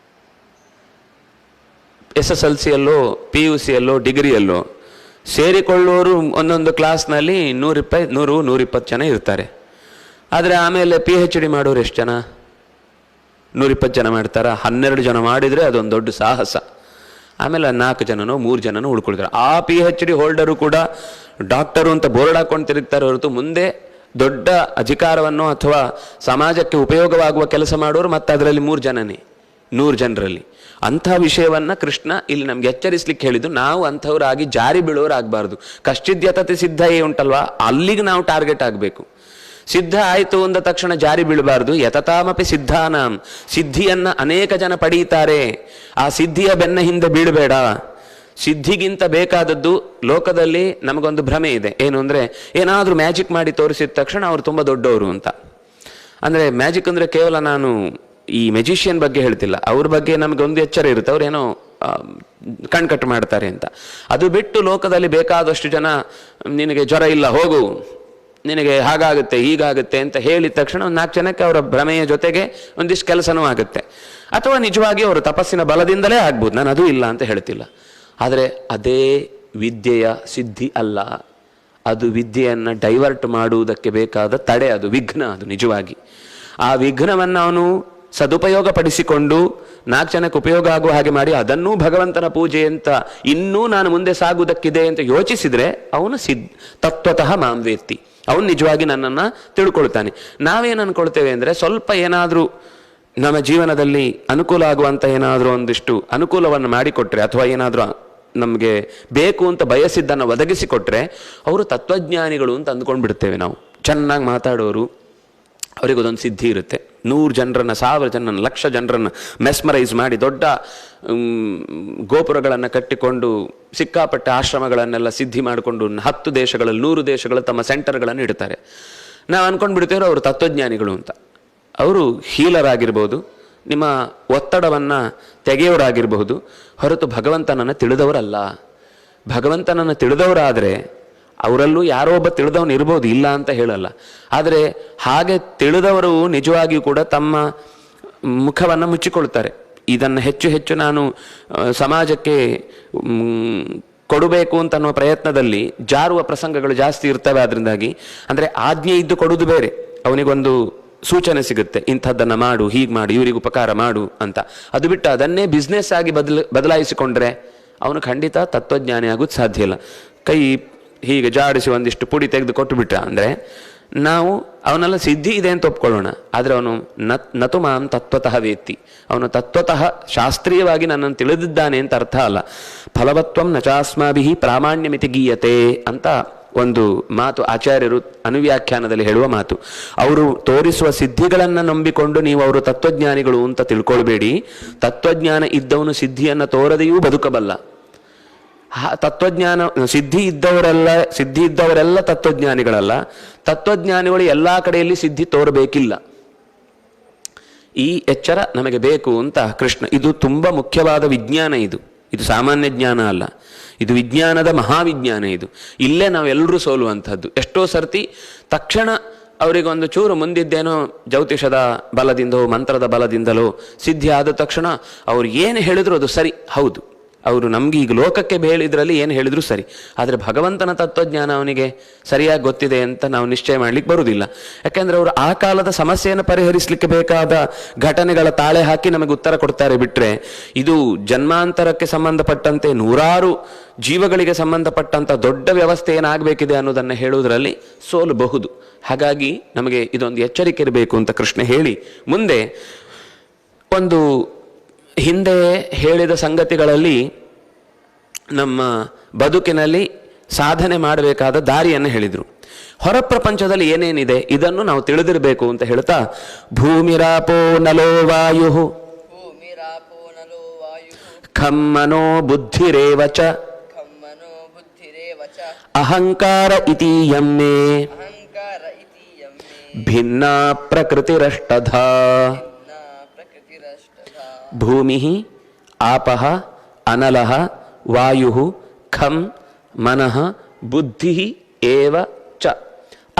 Speaker 1: SSLCಯಲ್ಲೋ PUCಯಲ್ಲೋ ಡಿಗ್ರಿಯಲ್ಲೋ ಸೇರಿಕೊಳ್ಳುವವರು ಒಂದೊಂದು ಕ್ಲಾಸ್ನಲ್ಲಿ 100-120 ಜನ ಇರ್ತಾರೆ. ಆದರೆ ಆಮೇಲೆ PhD ಮಾಡೋರು ಎಷ್ಟು ಜನ? 120 ಜನ ಮಾಡ್ತಾರ? 12 ಜನ ಮಾಡಿದರೆ ಅದೊಂದು ದೊಡ್ಡ ಸಾಹಸ. ಆಮೇಲೆ 4 ಜನನೋ 3 ಜನನೋ ಉಳ್ಕೊಳ್ತಾರೆ. ಆ PhD ಹೋಲ್ಡರು ಕೂಡ ಡಾಕ್ಟರು ಅಂತ ಬೋರ್ಡ್ ಹಾಕೊಂಡು ತಿರುಗ್ತಾರೆ ಹೊರತು ಮುಂದೆ ದೊಡ್ಡ ಅಧಿಕಾರವನ್ನು ಅಥವಾ ಸಮಾಜಕ್ಕೆ ಉಪಯೋಗವಾಗುವ ಕೆಲಸ ಮಾಡೋರು ಮತ್ತೆ ಅದರಲ್ಲಿ 3 ಜನನೇ 100 ಜನರಲ್ಲಿ. ಅಂಥ ವಿಷಯವನ್ನ ಕೃಷ್ಣ ಇಲ್ಲಿ ನಮ್ಗೆ ಎಚ್ಚರಿಸ್ಲಿಕ್ಕೆ ಹೇಳಿದ್ದು. ನಾವು ಅಂಥವ್ರಾಗಿ ಜಾರಿ ಬೀಳೋರಾಗಬಾರ್ದು. ಕಶ್ಚಿದ್ಯತತೆ ಸಿದ್ಧ ಉಂಟಲ್ವಾ, ಅಲ್ಲಿಗೆ ನಾವು ಟಾರ್ಗೆಟ್ ಆಗಬೇಕು. ಸಿದ್ಧ ಆಯಿತು ಅಂದ ತಕ್ಷಣ ಜಾರಿ ಬೀಳಬಾರ್ದು. ಯತತಾಮಪಿ ಸಿದ್ಧಾನಾಂ, ಸಿದ್ಧಿಯನ್ನ ಅನೇಕ ಜನ ಪಡೀತಾರೆ, ಆ ಸಿದ್ಧಿಯ ಬೆನ್ನ ಹಿಂದೆ ಬೀಳಬೇಡ. ಸಿದ್ಧಿಗಿಂತ ಬೇಕಾದದ್ದು ಲೋಕದಲ್ಲಿ ನಮಗೊಂದು ಭ್ರಮೆ ಇದೆ. ಏನು ಅಂದರೆ, ಏನಾದರೂ ಮ್ಯಾಜಿಕ್ ಮಾಡಿ ತೋರಿಸಿದ ತಕ್ಷಣ ಅವರು ತುಂಬ ದೊಡ್ಡವರು ಅಂತ. ಅಂದರೆ ಮ್ಯಾಜಿಕ್ ಅಂದರೆ ಕೇವಲ ನಾನು ಈ ಮೆಜಿಷಿಯನ್ ಬಗ್ಗೆ ಹೇಳ್ತಿಲ್ಲ, ಅವ್ರ ಬಗ್ಗೆ ನಮಗೊಂದು ಎಚ್ಚರ ಇರುತ್ತೆ, ಅವ್ರೇನೋ ಕಣ್ಕಟ್ಟು ಮಾಡ್ತಾರೆ ಅಂತ. ಅದು ಬಿಟ್ಟು ಲೋಕದಲ್ಲಿ ಬೇಕಾದಷ್ಟು ಜನ ನಿನಗೆ ಜ್ವರ ಇಲ್ಲ ಹೋಗು, ನಿನಗೆ ಹಾಗಾಗುತ್ತೆ ಹೀಗಾಗುತ್ತೆ ಅಂತ ಹೇಳಿದ ತಕ್ಷಣ ಒಂದು 4 ಜನಕ್ಕೆ ಅವರ ಭ್ರಮೆಯ ಜೊತೆಗೆ ಒಂದಿಷ್ಟು ಕೆಲಸನೂ ಆಗುತ್ತೆ. ಅಥವಾ ನಿಜವಾಗಿ ಅವರು ತಪಸ್ಸಿನ ಬಲದಿಂದಲೇ ಆಗ್ಬೋದು, ನಾನು ಅದು ಇಲ್ಲ ಅಂತ ಹೇಳ್ತಿಲ್ಲ. ಆದರೆ ಅದೇ ವಿದ್ಯೆಯ ಸಿದ್ಧಿ ಅಲ್ಲ. ಅದು ವಿದ್ಯೆಯನ್ನು ಡೈವರ್ಟ್ ಮಾಡುವುದಕ್ಕೆ ಬೇಕಾದ ತಡೆ, ಅದು ವಿಘ್ನ. ಅದು ನಿಜವಾಗಿ ಆ ವಿಘ್ನವನ್ನು ಅವನು ಸದುಪಯೋಗ ಪಡಿಸಿಕೊಂಡು 4 ಜನಕ್ಕೆ ಉಪಯೋಗ ಆಗುವ ಹಾಗೆ ಮಾಡಿ ಅದನ್ನೂ ಭಗವಂತನ ಪೂಜೆ ಅಂತ ಇನ್ನೂ ನಾನು ಮುಂದೆ ಸಾಗುವುದಕ್ಕಿದೆ ಅಂತ ಯೋಚಿಸಿದರೆ ಅವನು ತತ್ವತಃ ಮಾಂ ವೇತ್ತಿ, ಅವನು ನಿಜವಾಗಿ ನನ್ನನ್ನು ತಿಳ್ಕೊಳ್ತಾನೆ. ನಾವೇನು ಅನ್ಕೊಳ್ತೇವೆ ಅಂದರೆ, ಸ್ವಲ್ಪ ಏನಾದರೂ ನಮ್ಮ ಜೀವನದಲ್ಲಿ ಅನುಕೂಲ ಆಗುವಂಥ ಏನಾದರೂ ಒಂದಿಷ್ಟು ಅನುಕೂಲವನ್ನು ಮಾಡಿಕೊಟ್ರೆ, ಅಥವಾ ಏನಾದರೂ ನಮಗೆ ಬೇಕು ಅಂತ ಬಯಸಿದ್ದನ್ನು ಒದಗಿಸಿಕೊಟ್ರೆ ಅವರು ತತ್ವಜ್ಞಾನಿಗಳು ಅಂತ ಅಂದ್ಕೊಂಡು ಬಿಡ್ತೇವೆ ನಾವು. ಚೆನ್ನಾಗಿ ಮಾತಾಡೋರು, ಅವರಿಗೊಂದೊಂದು ಸಿದ್ಧಿ ಇರುತ್ತೆ. 100 ಜನರನ್ನು 1000 ಜನರನ್ನು 1,00,000 ಜನರನ್ನು ಮೆಸ್ಮರೈಸ್ ಮಾಡಿ ದೊಡ್ಡ ಗೋಪುರಗಳನ್ನು ಕಟ್ಟಿಕೊಂಡು ಸಿಕ್ಕಾಪಟ್ಟೆ ಆಶ್ರಮಗಳನ್ನೆಲ್ಲ ಸಿದ್ಧಿ ಮಾಡಿಕೊಂಡು 10 ದೇಶಗಳಲ್ಲಿ 100 ದೇಶಗಳಲ್ಲಿ ತಮ್ಮ ಸೆಂಟರ್ಗಳನ್ನು ಇಡ್ತಾರೆ. ನಾವು ಅಂದ್ಕೊಂಡು ಬಿಡ್ತೇವೆ ಅವರು ತತ್ವಜ್ಞಾನಿಗಳು ಅಂತ. ಅವರು ಹೀಲರ್ ಆಗಿರ್ಬೋದು, ನಿಮ್ಮ ಒತ್ತಡವನ್ನು ತೆಗೆಯೋರಾಗಿರಬಹುದು, ಹೊರತು ಭಗವಂತನನ್ನು ತಿಳಿದವರಲ್ಲ. ಭಗವಂತನನ್ನು ತಿಳಿದವರಾದರೆ ಅವರಲ್ಲೂ ಯಾರೋ ಒಬ್ಬ ತಿಳಿದವನು ಇರ್ಬೋದು, ಇಲ್ಲ ಅಂತ ಹೇಳಲ್ಲ. ಆದರೆ ಹಾಗೆ ತಿಳಿದವರು ನಿಜವಾಗಿಯೂ ಕೂಡ ತಮ್ಮ ಮುಖವನ್ನು ಮುಚ್ಚಿಕೊಳ್ತಾರೆ. ಇದನ್ನು ಹೆಚ್ಚು ಹೆಚ್ಚು ನಾನು ಸಮಾಜಕ್ಕೆ ಕೊಡಬೇಕು ಅಂತ ಅನ್ನುವ ಪ್ರಯತ್ನದಲ್ಲಿ ಜಾರುವ ಪ್ರಸಂಗಗಳು ಜಾಸ್ತಿ ಇರ್ತವೆ. ಅದರಿಂದಾಗಿ ಅಂದರೆ ಆಜ್ಞೆ ಇದ್ದು ಕೊಡುವುದು ಬೇರೆ, ಅವನಿಗೊಂದು ಸೂಚನೆ ಸಿಗುತ್ತೆ, ಇಂಥದ್ದನ್ನು ಮಾಡು, ಹೀಗೆ ಮಾಡು, ಇವರಿಗೆ ಉಪಕಾರ ಮಾಡು ಅಂತ. ಅದು ಬಿಟ್ಟು ಅದನ್ನೇ ಬಿಸ್ನೆಸ್ ಆಗಿ ಬದಲಾಯಿಸಿಕೊಂಡ್ರೆ ಅವನು ಖಂಡಿತ ತತ್ವಜ್ಞಾನಿ ಆಗೋದು ಸಾಧ್ಯ ಇಲ್ಲ. ಕೈ ಹೀಗೆ ಜಾಡಿಸಿ ಒಂದಿಷ್ಟು ಪುಡಿ ತೆಗೆದು ಕೊಟ್ಟು ಬಿಟ್ಟ ಅಂದರೆ ನಾವು ಅವನೆಲ್ಲ ಸಿದ್ಧಿ ಇದೆ ಅಂತ ಒಪ್ಕೊಳ್ಳೋಣ. ಆದರೆ ಅವನು ನತು ಮಾಂ ತತ್ವತಃ ವೇತ್ತಿ, ಅವನು ತತ್ವತಃ ಶಾಸ್ತ್ರೀಯವಾಗಿ ನನ್ನನ್ನು ತಿಳಿದಿದ್ದಾನೆ ಅಂತ ಅರ್ಥ ಅಲ್ಲ. ಫಲವತ್ವಂ ನಚಾಸ್ಮಾಭಿ ಪ್ರಾಮಾಣ್ಯಮಿತಿ ಗೀಯತೆ ಅಂತ ಒಂದು ಮಾತು ಆಚಾರ್ಯರು ಅನುವ್ಯಾಖ್ಯಾನದಲ್ಲಿ ಹೇಳುವ ಮಾತು. ಅವರು ತೋರಿಸುವ ಸಿದ್ಧಿಗಳನ್ನು ನಂಬಿಕೊಂಡು ನೀವು ಅವರು ತತ್ವಜ್ಞಾನಿಗಳು ಅಂತ ತಿಳ್ಕೊಳ್ಬೇಡಿ. ತತ್ವಜ್ಞಾನ ಇದ್ದವನು ಸಿದ್ಧಿಯನ್ನು ತೋರದೆಯೂ ಬದುಕಬಲ್ಲ. ತತ್ವಜ್ಞಾನ ಸಿದ್ಧಿ ಇದ್ದವರೆಲ್ಲ ತತ್ವಜ್ಞಾನಿಗಳಲ್ಲ. ತತ್ವಜ್ಞಾನಿಗಳು ಎಲ್ಲ ಕಡೆಯಲ್ಲಿ ಸಿದ್ಧಿ ತೋರಬೇಕಿಲ್ಲ. ಈ ಎಚ್ಚರ ನಮಗೆ ಬೇಕು ಅಂತ ಕೃಷ್ಣ. ಇದು ತುಂಬ ಮುಖ್ಯವಾದ ವಿಜ್ಞಾನ. ಇದು ಸಾಮಾನ್ಯ ಜ್ಞಾನ ಅಲ್ಲ, ಇದು ವಿಜ್ಞಾನದ ಮಹಾವಿಜ್ಞಾನ. ಇಲ್ಲೇ ನಾವೆಲ್ಲರೂ ಸೋಲುವಂಥದ್ದು. ಎಷ್ಟೋ ಸರ್ತಿ ತಕ್ಷಣ ಅವರಿಗೊಂದು ಚೂರು ಮುಂದಿದ್ದೇನೋ ಜ್ಯೋತಿಷದ ಬಲದಿಂದೋ ಮಂತ್ರದ ಬಲದಿಂದಲೋ ಸಿದ್ಧಿ ಆದ ತಕ್ಷಣ ಅವ್ರು ಏನು ಹೇಳಿದ್ರು ಅದು ಸರಿ. ಹೌದು, ಅವರು ನಮ್ಗೆ ಈಗ ಲೋಕಕ್ಕೆ ಹೇಳಿದ್ರಲ್ಲಿ ಏನು ಹೇಳಿದ್ರು ಸರಿ. ಆದರೆ ಭಗವಂತನ ತತ್ವಜ್ಞಾನ ಅವನಿಗೆ ಸರಿಯಾಗಿ ಗೊತ್ತಿದೆ ಅಂತ ನಾವು ನಿಶ್ಚಯ ಮಾಡ್ಲಿಕ್ಕೆ ಬರುವುದಿಲ್ಲ. ಯಾಕೆಂದ್ರೆ ಅವರು ಆ ಕಾಲದ ಸಮಸ್ಯೆಯನ್ನು ಪರಿಹರಿಸಲಿಕ್ಕೆ ಬೇಕಾದ ಘಟನೆಗಳ ತಾಳೆ ಹಾಕಿ ನಮಗೆ ಉತ್ತರ ಕೊಡ್ತಾರೆ. ಬಿಟ್ರೆ ಇದು ಜನ್ಮಾಂತರಕ್ಕೆ ಸಂಬಂಧಪಟ್ಟಂತೆ 100 ಜೀವಗಳಿಗೆ ಸಂಬಂಧಪಟ್ಟಂತ ದೊಡ್ಡ ವ್ಯವಸ್ಥೆ ಏನಾಗಬೇಕಿದೆ ಅನ್ನೋದನ್ನು ಹೇಳುವುದರಲ್ಲಿ ಸೋಲಬಹುದು. ಹಾಗಾಗಿ ನಮಗೆ ಇದೊಂದು ಎಚ್ಚರಿಕೆ ಇರಬೇಕು ಅಂತ ಕೃಷ್ಣ ಹೇಳಿ ಮುಂದೆ ಒಂದು ಹಿಂದೆ ಹೇಳಿದ ಸಂಗತಿಗಳಲ್ಲಿ ನಮ್ಮ ಬದುಕಿನಲ್ಲಿ ಸಾಧನೆ ಮಾಡಬೇಕಾದ ದಾರಿಯನ್ನು ಹೇಳಿದರು. ಹೊರ ಪ್ರಪಂಚದಲ್ಲಿ ಏನೇನಿದೆ ಇದನ್ನು ನಾವು ತಿಳಿದಿರಬೇಕು ಅಂತ ಹೇಳ್ತಾ, ಭೂಮಿರಾಪೋ ನಲೋ ವಾಯು ಖಂ ಮನೋ ಬುದ್ಧಿರೇವ ಚ ಅಹಂಕಾರ ಇತಿ ಯಮ್ಮೆ ಭಿನ್ನ ಪ್ರಕೃತಿರಷ್ಟಧಾ. ಭೂಮಿ ಆಪಃ ಅನಲಃ ವಾಯು ಖಂ ಮನಃ ಬುದ್ಧಿ ಏವ ಚ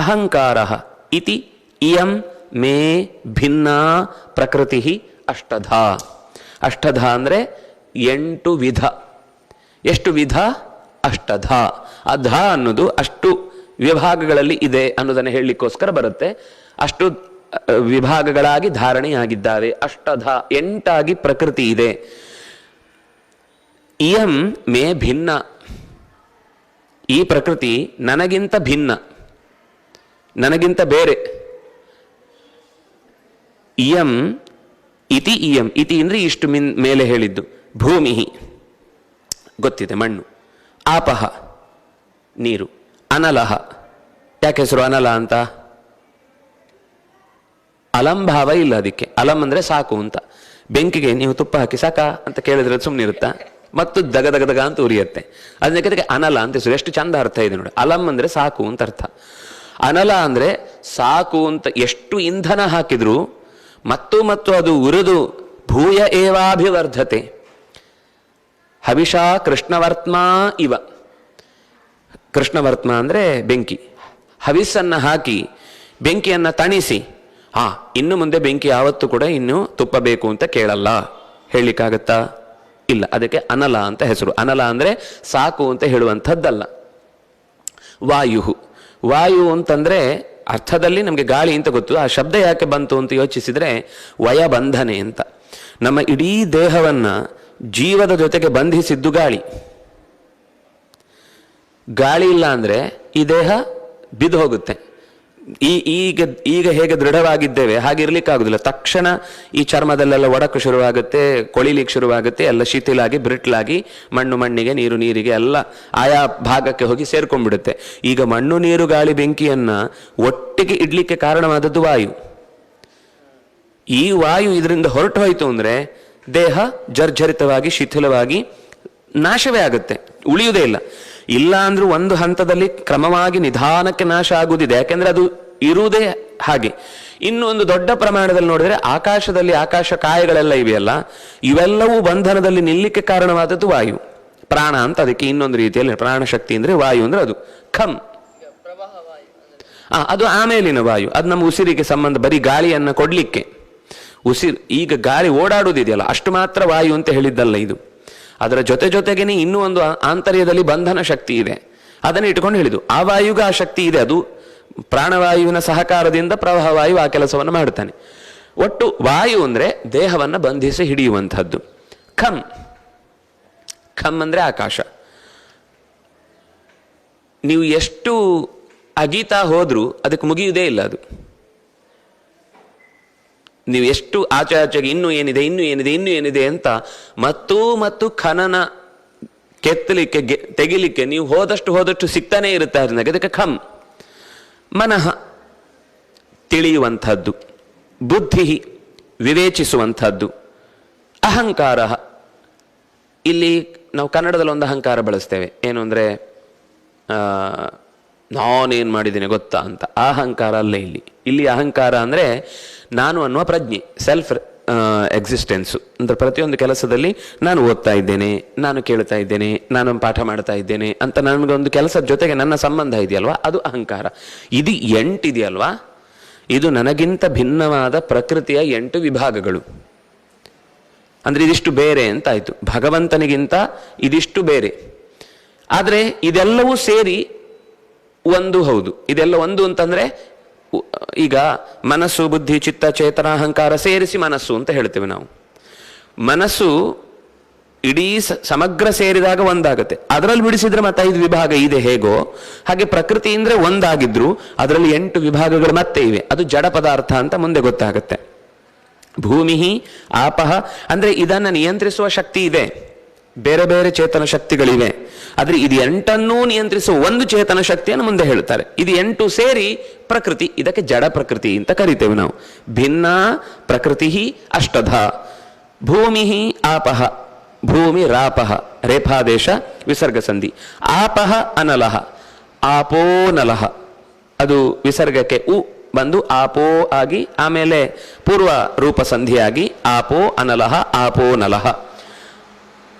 Speaker 1: ಅಹಂಕಾರಃ ಇತಿ ಇಯಂ ಮೇ ಭಿನ್ನಾ ಪ್ರಕೃತಿ ಅಷ್ಟಧಾ. ಅಷ್ಟಧಾ ಅಂದರೆ 8 ವಿಧ. ಎಷ್ಟು ವಿಧ? ಅಷ್ಟಧಾ. ಆ ಧಾ ಅನ್ನೋದು ಅಷ್ಟು ವಿಭಾಗಗಳಲ್ಲಿ ಇದೆ ಅನ್ನೋದನ್ನು ಹೇಳಲಿಕ್ಕೋಸ್ಕರ ಬರುತ್ತೆ. ಅಷ್ಟು ವಿಭಾಗಗಳಾಗಿ ಧಾರಣೆಯಾಗಿದ್ದಾವೆ. ಅಷ್ಟಧ 8 ಪ್ರಕೃತಿ ಇದೆ. ಇಯಂ ಮೇ ಭಿನ್ನ, ಈ ಪ್ರಕೃತಿ ನನಗಿಂತ ಭಿನ್ನ, ನನಗಿಂತ ಬೇರೆ. ಇಯಂ ಇತಿ ಇಯಂ, ಇತಿ ಅಂದ್ರೆ ಇಷ್ಟು ಮೇಲೆ ಹೇಳಿದ್ದು. ಭೂಮಿ ಗೊತ್ತಿದೆ, ಮಣ್ಣು. ಆಪಹ ನೀರು. ಅನಲಹ, ಯಾಕೆ ಹೆಸರು ಅನಲ ಅಂತ? ಅಲಂಭಾವ ಇಲ್ಲ ಅದಕ್ಕೆ. ಅಲಂ ಅಂದ್ರೆ ಸಾಕು ಅಂತ. ಬೆಂಕಿಗೆ ನೀವು ತುಪ್ಪ ಹಾಕಿ ಸಾಕ ಅಂತ ಕೇಳಿದ್ರೆ ಸುಮ್ಮನೆ ಇರುತ್ತಾ? ಮತ್ತು ದಗ ದಗ ದಗ ಅಂತ ಉರಿಯುತ್ತೆ. ಅದಕ್ಕೆ ಅನಲ ಅಂತ ಹೆಸರು. ಎಷ್ಟು ಚಂದ ಅರ್ಥ ಇದೆ ನೋಡಿ. ಅಲಂ ಅಂದ್ರೆ ಸಾಕು ಅಂತ ಅರ್ಥ. ಅನಲ ಅಂದ್ರೆ ಸಾಕು ಅಂತ. ಎಷ್ಟು ಇಂಧನ ಹಾಕಿದ್ರು ಮತ್ತು ಅದು ಉರಿದು ಭೂಯ ಏವಾಭಿವರ್ಧತೆ. ಹವಿಷಾ ಕೃಷ್ಣವರ್ತ್ಮ ಇವ. ಕೃಷ್ಣವರ್ತ್ಮ ಅಂದ್ರೆ ಬೆಂಕಿ. ಹವಿಸ್ಸನ್ನ ಹಾಕಿ ಬೆಂಕಿಯನ್ನ ತಣಿಸಿ, ಇನ್ನು ಮುಂದೆ ಬೆಂಕಿ ಯಾವತ್ತೂ ಕೂಡ ಇನ್ನು ತುಪ್ಪ ಬೇಕು ಅಂತ ಕೇಳಲ್ಲ. ಹೇಳಲಿಕ್ಕಾಗತ್ತಾ? ಇಲ್ಲ. ಅದಕ್ಕೆ ಅನಲ ಅಂತ ಹೆಸರು. ಅನಲ ಅಂದ್ರೆ ಸಾಕು ಅಂತ ಹೇಳುವಂಥದ್ದಲ್ಲ. ವಾಯು. ವಾಯು ಅಂತಂದ್ರೆ ಅರ್ಥದಲ್ಲಿ ನಮಗೆ ಗಾಳಿ ಅಂತ ಗೊತ್ತು. ಆ ಶಬ್ದ ಯಾಕೆ ಬಂತು ಅಂತ ಯೋಚಿಸಿದ್ರೆ ವಯಬಂಧನೆ ಅಂತ. ನಮ್ಮ ಇಡೀ ದೇಹವನ್ನ ಜೀವದ ಜೊತೆಗೆ ಬಂಧಿಸಿದ್ದು ಗಾಳಿ. ಗಾಳಿ ಇಲ್ಲ ಅಂದ್ರೆ ಈ ದೇಹ ಬಿದ್ದು ಹೋಗುತ್ತೆ. ಈಗ ಹೇಗೆ ದೃಢವಾಗಿದ್ದೇವೆ ಹಾಗೆ ಇರ್ಲಿಕ್ಕಾಗುದಿಲ್ಲ. ತಕ್ಷಣ ಈ ಚರ್ಮದಲ್ಲೆಲ್ಲ ಒಡಕು ಶುರುವಾಗುತ್ತೆ, ಕೊಳಿಲಿಕ್ಕೆ ಶುರುವಾಗುತ್ತೆ, ಎಲ್ಲ ಶಿಥಿಲಾಗಿ ಬ್ರಿಟ್ಲಾಗಿ ಮಣ್ಣು ಮಣ್ಣಿಗೆ, ನೀರು ನೀರಿಗೆ ಎಲ್ಲ ಆಯಾ ಭಾಗಕ್ಕೆ ಹೋಗಿ ಸೇರ್ಕೊಂಡ್ಬಿಡುತ್ತೆ. ಈಗ ಮಣ್ಣು ನೀರು ಗಾಳಿ ಬೆಂಕಿಯನ್ನ ಒಟ್ಟಿಗೆ ಇಡ್ಲಿಕ್ಕೆ ಕಾರಣವಾದದ್ದು ವಾಯು. ಈ ವಾಯು ಇದರಿಂದ ಹೊರಟು ಹೋಯಿತು ಅಂದ್ರೆ ದೇಹ ಜರ್ಜರಿತವಾಗಿ ಶಿಥಿಲವಾಗಿ ನಾಶವೇ ಆಗುತ್ತೆ, ಉಳಿಯುವುದೇ ಇಲ್ಲ. ಇಲ್ಲ ಅಂದ್ರೂ ಒಂದು ಹಂತದಲ್ಲಿ ಕ್ರಮವಾಗಿ ನಿಧಾನಕ್ಕೆ ನಾಶ ಆಗುವುದಿದೆ, ಯಾಕೆಂದ್ರೆ ಅದು ಇರುವುದೇ ಹಾಗೆ. ಇನ್ನು ಒಂದು ದೊಡ್ಡ ಪ್ರಮಾಣದಲ್ಲಿ ನೋಡಿದ್ರೆ ಆಕಾಶದಲ್ಲಿ ಆಕಾಶ ಕಾಯಗಳೆಲ್ಲ ಇವೆಯಲ್ಲ, ಇವೆಲ್ಲವೂ ಬಂಧನದಲ್ಲಿ ನಿಲ್ಲಿಕ್ಕೆ ಕಾರಣವಾದದ್ದು ವಾಯು. ಪ್ರಾಣ ಅಂತ ಅದಕ್ಕೆ ಇನ್ನೊಂದು ರೀತಿಯಲ್ಲಿ ಪ್ರಾಣ ಶಕ್ತಿ ಅಂದ್ರೆ ವಾಯು ಅಂದ್ರೆ ಅದು ಖಂ. ಅದು ಆಮೇಲಿನ ವಾಯು. ಅದು ನಮ್ಮ ಉಸಿರಿಗೆ ಸಂಬಂಧ, ಬರೀ ಗಾಳಿಯನ್ನ ಕೊಡ್ಲಿಕ್ಕೆ. ಈಗ ಗಾಳಿ ಓಡಾಡುವುದಿದೆಯಲ್ಲ ಅಷ್ಟು ಮಾತ್ರ ವಾಯು ಅಂತ ಹೇಳಿದ್ದಲ್ಲ ಇದು. ಅದರ ಜೊತೆಗೇನೆ ಇನ್ನೂ ಒಂದು ಆಂತರ್ಯದಲ್ಲಿ ಬಂಧನ ಶಕ್ತಿ ಇದೆ. ಅದನ್ನು ಇಟ್ಕೊಂಡು ಹೇಳಿದ್ದು. ಆ ವಾಯುಗ ಆ ಶಕ್ತಿ ಇದೆ. ಅದು ಪ್ರಾಣವಾಯುವಿನ ಸಹಕಾರದಿಂದ ಪ್ರವಾಹವಾಯು ಆ ಕೆಲಸವನ್ನು ಮಾಡುತ್ತಾನೆ. ಒಟ್ಟು ವಾಯು ಅಂದ್ರೆ ದೇಹವನ್ನು ಬಂಧಿಸಿ ಹಿಡಿಯುವಂಥದ್ದು. ಖಂ. ಖಂ ಅಂದ್ರೆ ಆಕಾಶ. ನೀವು ಎಷ್ಟು ಅಗೀತಾ ಹೋದ್ರೂ ಅದಕ್ಕೆ ಮುಗಿಯುವುದೇ ಇಲ್ಲ. ಅದು ನೀವು ಎಷ್ಟು ಆಚೆಗೆ ಇನ್ನೂ ಏನಿದೆ ಅಂತ ಮತ್ತು ಖನನ ಕೆತ್ತಲಿಕ್ಕೆ ತೆಗಿಲಿಕ್ಕೆ ನೀವು ಹೋದಷ್ಟು ಸಿಗ್ತಾನೆ ಇರುತ್ತೆ. ಅದಕ್ಕೆ ಖಂ. ಮನಃ ತಿಳಿಯುವಂಥದ್ದು, ಬುದ್ಧಿ ವಿವೇಚಿಸುವಂಥದ್ದು, ಅಹಂಕಾರ. ಇಲ್ಲಿ ನಾವು ಕನ್ನಡದಲ್ಲಿ ಒಂದು ಅಹಂಕಾರ ಬಳಸ್ತೇವೆ, ಏನು ಅಂದ್ರೆ ನಾನೇನು ಮಾಡಿದ್ದೇನೆ ಗೊತ್ತಾ ಅಂತ. ಅಹಂಕಾರ ಅಲ್ಲ ಇಲ್ಲಿ ಅಹಂಕಾರ ಅಂದ್ರೆ ನಾನು ಅನ್ನುವ ಪ್ರಜ್ಞೆ, ಸೆಲ್ಫ್ ಎಕ್ಸಿಸ್ಟೆನ್ಸು. ಅಂದ್ರೆ ಪ್ರತಿಯೊಂದು ಕೆಲಸದಲ್ಲಿ ನಾನು ಓದ್ತಾ ಇದ್ದೇನೆ, ನಾನು ಕೇಳ್ತಾ ಇದ್ದೇನೆ, ನಾನು ಪಾಠ ಮಾಡ್ತಾ ಇದ್ದೇನೆ ಅಂತ ನನಗೊಂದು ಕೆಲಸದ ಜೊತೆಗೆ ನನ್ನ ಸಂಬಂಧ ಇದೆಯಲ್ವಾ, ಅದು ಅಹಂಕಾರ. ಇದು 8 ಇದೆಯಲ್ವಾ, ಇದು ನನಗಿಂತ ಭಿನ್ನವಾದ ಪ್ರಕೃತಿಯ 8 ವಿಭಾಗಗಳು. ಅಂದ್ರೆ ಇದಿಷ್ಟು ಬೇರೆ ಅಂತ ಆಯ್ತು. ಭಗವಂತನಿಗಿಂತ ಇದಿಷ್ಟು ಬೇರೆ. ಆದ್ರೆ ಇದೆಲ್ಲವೂ ಸೇರಿ ಒಂದು. ಹೌದು, ಇದೆಲ್ಲ ಒಂದು ಅಂತಂದ್ರೆ ಈಗ ಮನಸ್ಸು, ಬುದ್ಧಿ, ಚಿತ್ತ, ಚೇತನ, ಅಹಂಕಾರ ಸೇರಿಸಿ ಮನಸ್ಸು ಅಂತ ಹೇಳ್ತೇವೆ ನಾವು. ಮನಸ್ಸು ಇಡೀ ಸಮಗ್ರ ಸೇರಿದಾಗ ಒಂದಾಗುತ್ತೆ. ಅದರಲ್ಲಿ ಬಿಡಿಸಿದ್ರೆ ಮತ್ತೆ 5 ವಿಭಾಗ ಇದೆ ಹೇಗೋ ಹಾಗೆ ಪ್ರಕೃತಿ ಅಂದ್ರೆ ಒಂದಾಗಿದ್ರು ಅದರಲ್ಲಿ 8 ವಿಭಾಗಗಳು ಮತ್ತೆ ಇವೆ. ಅದು ಜಡ ಪದಾರ್ಥ ಅಂತ ಮುಂದೆ ಗೊತ್ತಾಗುತ್ತೆ. ಭೂಮಿ ಆಪಹ ಅಂದ್ರೆ ಇದನ್ನ ನಿಯಂತ್ರಿಸುವ ಶಕ್ತಿ ಇದೆ, ಬೇರೆ ಬೇರೆ ಚೇತನ ಶಕ್ತಿಗಳಿವೆ. ಆದ್ರೆ ಇದು 8 ನಿಯಂತ್ರಿಸುವ ಒಂದು ಚೇತನ ಶಕ್ತಿಯನ್ನು ಮುಂದೆ ಹೇಳ್ತಾರೆ. ಇದು 8 ಸೇರಿ ಪ್ರಕೃತಿ. ಇದಕ್ಕೆ ಜಡ ಪ್ರಕೃತಿ ಅಂತ ಕರಿತೇವೆ ನಾವು. ಭಿನ್ನ ಪ್ರಕೃತಿ ಅಷ್ಟಧ. ಭೂಮಿ ಆಪಹ, ಭೂಮಿ ರಾಪಹ, ರೇಫಾದೇಶ ವಿಸರ್ಗ ಸಂಧಿ. ಆಪಹ ಅನಲಹ, ಆಪೋ ನಲಹ. ಅದು ವಿಸರ್ಗಕ್ಕೆ ಉ ಬಂದು ಆಪೋ ಆಗಿ ಆಮೇಲೆ ಪೂರ್ವ ರೂಪ ಸಂಧಿಯಾಗಿ ಆಪೋ ಅನಲಹ, ಆಪೋ ನಲಹ.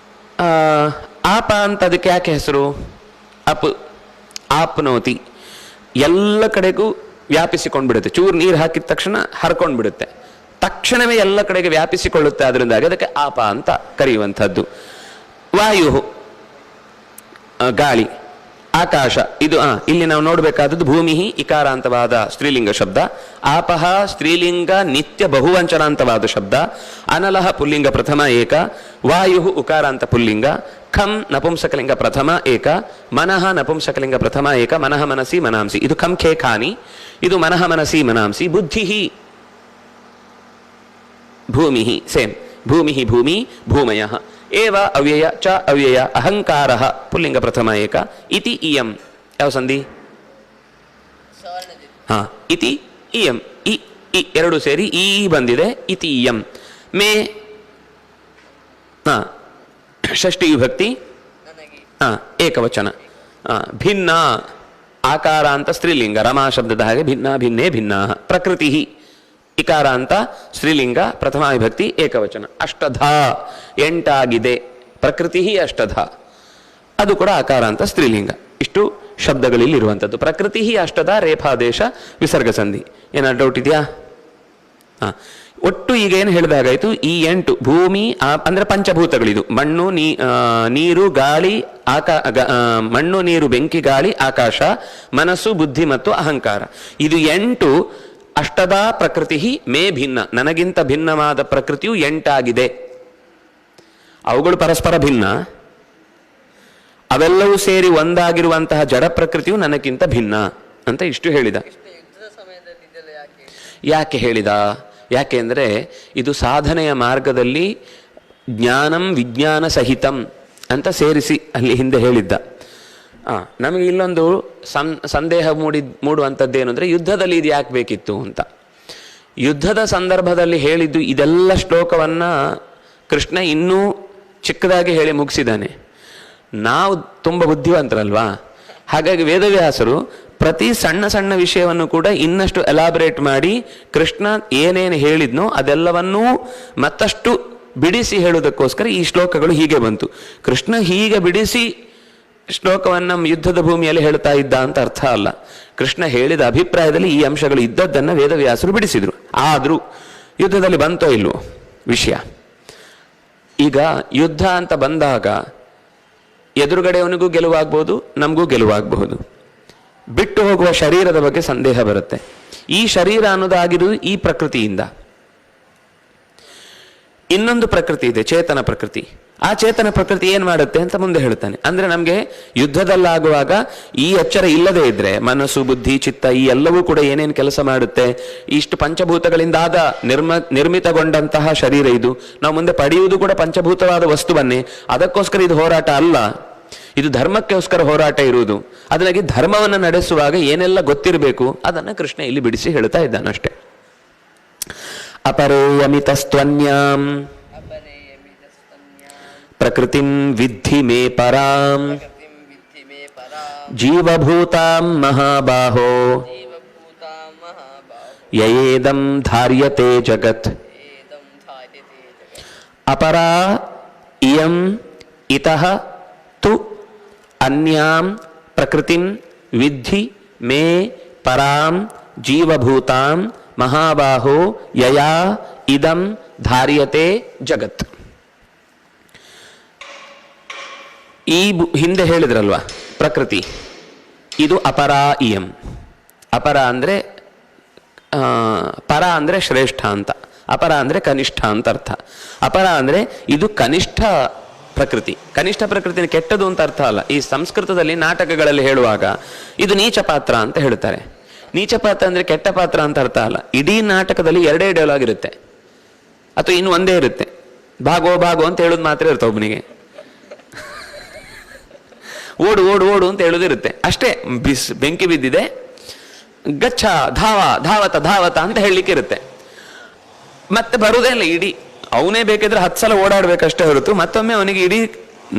Speaker 1: ಆಪ ಅಂತ ಅದಕ್ಕೆ ಯಾಕೆ ಹೆಸರು? ಅಪ್, ಆಪ್ನೋತಿ. ಎಲ್ಲ ಕಡೆಗೂ ವ್ಯಾಪಿಸಿಕೊಂಡ್ಬಿಡುತ್ತೆ. ಚೂರು ನೀರು ಹಾಕಿದ ತಕ್ಷಣ ಹರ್ಕೊಂಡ್ಬಿಡುತ್ತೆ, ತಕ್ಷಣವೇ ಎಲ್ಲ ಕಡೆಗೆ ವ್ಯಾಪಿಸಿಕೊಳ್ಳುತ್ತೆ. ಅದರಿಂದಾಗಿ ಅದಕ್ಕೆ ಆಪ ಅಂತ ಕರೆಯುವಂಥದ್ದು. ವಾಯು ಗಾಳಿ, ಆಕಾಶ. ಇದು ಇಲ್ಲಿ ನಾವು ನೋಡಬೇಕಾದದ್ದು ಭೂಮಿ ಇಕಾರಾಂತವಾದ ಸ್ತ್ರೀಲಿಂಗ ಶಬ್ದ, ಆಪಹ ಸ್ತ್ರೀಲಿಂಗ ನಿತ್ಯ ಬಹುವಂಚನಾಂತವಾದ ಶಬ್ದ, ಅನಲಹ ಪುಲ್ಲಿಂಗ ಪ್ರಥಮ ಏಕ, ವಾಯು ಉಕಾರಾಂತ ಪುಲ್ಲಿಂಗ, ಖಂ ನಪುಂಸಕಲಿಂಗ ಪ್ರಥಮ ಏಕ, ಮನಃ ನಪುಂಸಕಲಿಂಗ ಪ್ರಥಮ ಏಕ, ಮನಃ ಮನಸಿ ಮನಾಂಸಿ. ಇದು ಖಂ ಖೇ ಖಾನಿ, ಇದು ಮನಃ ಮನಸಿ ಮನಾಂಸಿ. ಬುದ್ಧಿ ಭೂಮಿ ಸೇಮ್ ಭೂಮಿ ಭೂಮಿ ಭೂಮಯ ಏವ ಅವ್ಯಯ ಚ ಅವ್ಯಯ ಅಹಂಕಾರ ಪುಲ್ಲಿಂಗ ಪ್ರಥಮ ಏಕ ಇತಿ ಇಯಂ ಯಾವ ಸಂಧಿ ಹಾ ಇತಿ ಇಯಂ ಇ ಎರಡು ಸೇರಿ ಈ ಬಂದಿದೆ ಇತಿ ಇಯಂ ಮೇ ಹಾ ಷಷ್ಠಿ ವಿಭಕ್ತಿ ಹಾ ಏಕವಚನ ಭಿನ್ನ ಆಕಾರ ಅಂತ ಸ್ತ್ರೀಲಿಂಗ ರಮಾ ಶಬ್ದದ ಹಾಗೆ ಭಿನ್ನ ಭಿನ್ನೇ ಭಿನ್ನ ಪ್ರಕೃತಿ ಇಕಾರ ಅಂತ ಸ್ತ್ರೀಲಿಂಗ ಪ್ರಥಮ ವಿಭಕ್ತಿ ಏಕವಚನ ಅಷ್ಟಧ ಎಂಟಾಗಿದೆ ಪ್ರಕೃತಿ ಅಷ್ಟಧ ಅದು ಕೂಡ ಆಕಾರ ಅಂತ ಸ್ತ್ರೀಲಿಂಗ ಇಷ್ಟು ಶಬ್ದಗಳಲ್ಲಿ ಇರುವಂಥದ್ದು ಪ್ರಕೃತಿ ಅಷ್ಟಧ ರೇಫಾದೇಶ ವಿಸರ್ಗ ಸಂಧಿ ಏನಾದ್ರು ಡೌಟ್ ಇದೆಯಾ ಒಟ್ಟು ಈಗ ಏನು ಹೇಳಿದಾಗಾಯ್ತು ಈ 8 ಭೂಮಿ ಅಂದ್ರೆ ಪಂಚಭೂತಗಳಿದು ಮಣ್ಣು ನೀರು ಗಾಳಿ ಮಣ್ಣು ನೀರು ಬೆಂಕಿ ಗಾಳಿ ಆಕಾಶ ಮನಸ್ಸು ಬುದ್ಧಿ ಮತ್ತು ಅಹಂಕಾರ ಇದು 8 ಅಷ್ಟದ ಪ್ರಕೃತಿ ಮೇ ಭಿನ್ನ ನನಗಿಂತ ಭಿನ್ನವಾದ ಪ್ರಕೃತಿಯು 8 ಆಗಿದೆ ಅವುಗಳು ಪರಸ್ಪರ ಭಿನ್ನ ಅವೆಲ್ಲವೂ ಸೇರಿ ಒಂದಾಗಿರುವಂತಹ ಜಡ ಪ್ರಕೃತಿಯು ನನಗಿಂತ ಭಿನ್ನ ಅಂತ ಇಷ್ಟು ಹೇಳಿದ ಯಾಕೆ ಹೇಳಿದ ಯಾಕೆ ಅಂದರೆ ಇದು ಸಾಧನೆಯ ಮಾರ್ಗದಲ್ಲಿ ಜ್ಞಾನಂ ವಿಜ್ಞಾನ ಸಹಿತಂ ಅಂತ ಸೇರಿಸಿ ಅಲ್ಲಿ ಹಿಂದೆ ಹೇಳಿದ್ದ ನಮಗೆ ಇಲ್ಲೊಂದು ಸಂದೇಹ ಮೂಡುವಂಥದ್ದೇನು ಅಂದರೆ ಯುದ್ಧದಲ್ಲಿ ಇದು ಯಾಕೆ ಬೇಕಿತ್ತು ಅಂತ ಯುದ್ಧದ ಸಂದರ್ಭದಲ್ಲಿ ಹೇಳಿದ್ದು ಇದೆಲ್ಲ ಶ್ಲೋಕವನ್ನು ಕೃಷ್ಣ ಇನ್ನೂ ಚಿಕ್ಕದಾಗಿ ಹೇಳಿ ಮುಗಿಸಿದ್ದಾನೆ ನಾವು ತುಂಬ ಬುದ್ಧಿವಂತರಲ್ವಾ ಹಾಗಾಗಿ ವೇದವ್ಯಾಸರು ಪ್ರತಿ ಸಣ್ಣ ಸಣ್ಣ ವಿಷಯವನ್ನು ಕೂಡ ಇನ್ನಷ್ಟು ಎಲಾಬರೇಟ್ ಮಾಡಿ ಕೃಷ್ಣ ಏನೇನು ಹೇಳಿದ್ನೋ ಅದೆಲ್ಲವನ್ನೂ ಮತ್ತಷ್ಟು ಬಿಡಿಸಿ ಹೇಳುವುದಕ್ಕೋಸ್ಕರ ಈ ಶ್ಲೋಕಗಳು ಹೀಗೆ ಬಂತು ಕೃಷ್ಣ ಹೀಗೆ ಬಿಡಿಸಿ ಶ್ಲೋಕವನ್ನು ಯುದ್ಧದ ಭೂಮಿಯಲ್ಲಿ ಹೇಳ್ತಾ ಇದ್ದ ಅಂತ ಅರ್ಥ ಅಲ್ಲ ಕೃಷ್ಣ ಹೇಳಿದ ಅಭಿಪ್ರಾಯದಲ್ಲಿ ಈ ಅಂಶಗಳು ಇದ್ದದ್ದನ್ನು ವೇದವ್ಯಾಸರು ಬಿಡಿಸಿದ್ರು ಆದರೂ ಯುದ್ಧದಲ್ಲಿ ಬಂತೋ ಇಲ್ವೋ ವಿಷಯ ಈಗ ಯುದ್ಧ ಅಂತ ಬಂದಾಗ ಎದುರುಗಡೆಯವನಿಗೂ ಗೆಲುವಾಗಬಹುದು ನಮಗೂ ಗೆಲುವಾಗಬಹುದು ಬಿಟ್ಟು ಹೋಗುವ ಶರೀರದ ಬಗ್ಗೆ ಸಂದೇಹ ಬರುತ್ತೆ ಈ ಶರೀರ ಅನ್ನೋದಾಗಿರುವುದು ಈ ಪ್ರಕೃತಿಯಿಂದ ಇನ್ನೊಂದು ಪ್ರಕೃತಿ ಇದೆ ಚೇತನ ಪ್ರಕೃತಿ ಆ ಚೇತನ ಪ್ರಕೃತಿ ಏನ್ ಮಾಡುತ್ತೆ ಅಂತ ಮುಂದೆ ಹೇಳ್ತಾನೆ ಅಂದ್ರೆ ನಮಗೆ ಯುದ್ಧದಲ್ಲಾಗುವಾಗ ಈ ಎಚ್ಚರ ಇಲ್ಲದೆ ಇದ್ರೆ ಮನಸ್ಸು ಬುದ್ಧಿ ಚಿತ್ತ ಈ ಎಲ್ಲವೂ ಕೂಡ ಏನೇನು ಕೆಲಸ ಮಾಡುತ್ತೆ ಇಷ್ಟು ಪಂಚಭೂತಗಳಿಂದಾದ ನಿರ್ಮಿತಗೊಂಡಂತಹ ಶರೀರ ಇದು ನಾವು ಮುಂದೆ ಪಡೆಯುವುದು ಕೂಡ ಪಂಚಭೂತವಾದ ವಸ್ತುವನ್ನೇ ಅದಕ್ಕೋಸ್ಕರ ಇದು ಹೋರಾಟ ಅಲ್ಲ ಇದು ಧರ್ಮಕ್ಕೋಸ್ಕರ ಹೋರಾಟ ಇರುವುದು ಅದನ್ನಾಗಿ ಧರ್ಮವನ್ನು ನಡೆಸುವಾಗ ಏನೆಲ್ಲ ಗೊತ್ತಿರಬೇಕು ಅದನ್ನು ಕೃಷ್ಣ ಇಲ್ಲಿ ಬಿಡಿಸಿ ಹೇಳ್ತಾ ಇದ್ದಾನಷ್ಟೆ ಅಪರೇಯಮಿತಸ್ತ್ವನ್ಯಾಂ ಪ್ರಕೃತಿಂ ವಿದ್ಧಿ ಮೇ ಪರಾಂ ಜೀವಭೂತಾಂ ಮಹಾಬಾಹೋ ಯಯೇದಂ ಧಾರ್ಯತೆ ಜಗತ್ ಅಪರಾ ಇಯಂ ಇತಃ ತು ಅನ್ಯಾಂ ಪ್ರಕೃತಿಂ ವಿದ್ಧಿ ಮೇ ಪರಾಂ ಜೀವಭೂತಾಂ ಮಹಾಬಾಹೋ ಯಯಾ ಇದಂ ಧಾರ್ಯತೆ ಜಗತ್ ಈ ಹಿಂದೆ ಹೇಳಿದ್ರಲ್ವಾ ಪ್ರಕೃತಿ ಇದು ಅಪರಾ ಇಯಂ ಅಪರ ಅಂದರೆ ಪರ ಅಂದರೆ ಶ್ರೇಷ್ಠ ಅಂತ ಅಪರ ಅಂದರೆ ಕನಿಷ್ಠ ಅಂತ ಅರ್ಥ ಅಪರ ಅಂದರೆ ಇದು ಕನಿಷ್ಠ ಪ್ರಕೃತಿ ಕನಿಷ್ಠ ಪ್ರಕೃತಿನ ಕೆಟ್ಟದು ಅಂತ ಅರ್ಥ ಅಲ್ಲ ಈ ಸಂಸ್ಕೃತದಲ್ಲಿ ನಾಟಕಗಳಲ್ಲಿ ಹೇಳುವಾಗ ಇದು ನೀಚ ಪಾತ್ರ ಅಂತ ಹೇಳ್ತಾರೆ ನೀಚ ಪಾತ್ರ ಅಂದರೆ ಕೆಟ್ಟ ಪಾತ್ರ ಅಂತ ಅರ್ಥ ಅಲ್ಲ ಇಡೀ ನಾಟಕದಲ್ಲಿ 2 ಡೈಲಾಗ್ ಇರುತ್ತೆ ಅಥವಾ ಇನ್ನು ಒಂದೇ ಇರುತ್ತೆ ಭಾಗೋ ಅಂತ ಹೇಳೋದು ಮಾತ್ರ ಇರುತ್ತೆ ಒಬ್ಬನಿಗೆ ಓಡು ಓಡು ಓಡು ಅಂತ ಹೇಳೋದಿರುತ್ತೆ ಅಷ್ಟೇ ಬೆಂಕಿ ಬಿದ್ದಿದೆ ಗಚ್ಚ ಧಾವತ ಅಂತ ಹೇಳಲಿಕ್ಕೆ ಇರುತ್ತೆ ಮತ್ತೆ ಬರುವುದೇ ಇಲ್ಲ ಇಡೀ ಅವನೇ ಬೇಕಿದ್ರೆ 10 ಸಲ ಓಡಾಡ್ಬೇಕಷ್ಟೇ ಹೊರತು ಮತ್ತೊಮ್ಮೆ ಅವನಿಗೆ ಇಡೀ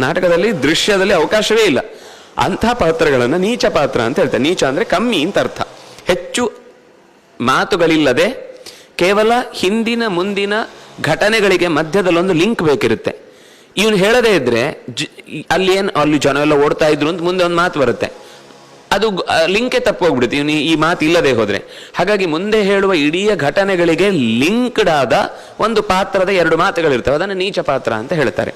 Speaker 1: ನಾಟಕದಲ್ಲಿ ದೃಶ್ಯದಲ್ಲಿ ಅವಕಾಶವೇ ಇಲ್ಲ ಅಂತಹ ಪಾತ್ರಗಳನ್ನು ನೀಚ ಪಾತ್ರ ಅಂತ ಹೇಳ್ತಾರೆ ನೀಚ ಅಂದ್ರೆ ಕಮ್ಮಿ ಅಂತ ಅರ್ಥ ಹೆಚ್ಚು ಮಾತುಗಳಿಲ್ಲದೆ ಕೇವಲ ಹಿಂದಿನ ಮುಂದಿನ ಘಟನೆಗಳಿಗೆ ಮಧ್ಯದಲ್ಲೊಂದು ಲಿಂಕ್ ಬೇಕಿರುತ್ತೆ ಇವನು ಹೇಳದೇ ಇದ್ರೆ ಅಲ್ಲಿ ಜನ ಎಲ್ಲ ಓಡ್ತಾ ಇದ್ರು ಅಂತ ಮುಂದೆ ಒಂದು ಮಾತು ಬರುತ್ತೆ ಅದು ಲಿಂಕೇ ತಪ್ಪೋಗ್ಬಿಡುತ್ತೆ ಇವನು ಈ ಮಾತು ಇಲ್ಲದೆ ಹೋದ್ರೆ ಹಾಗಾಗಿ ಮುಂದೆ ಹೇಳುವ ಇಡೀ ಘಟನೆಗಳಿಗೆ ಲಿಂಕ್ಡ್ ಆದ ಒಂದು ಪಾತ್ರದ 2 ಮಾತುಗಳಿರ್ತವೆ ಅದನ್ನು ನೀಚ ಪಾತ್ರ ಅಂತ ಹೇಳ್ತಾರೆ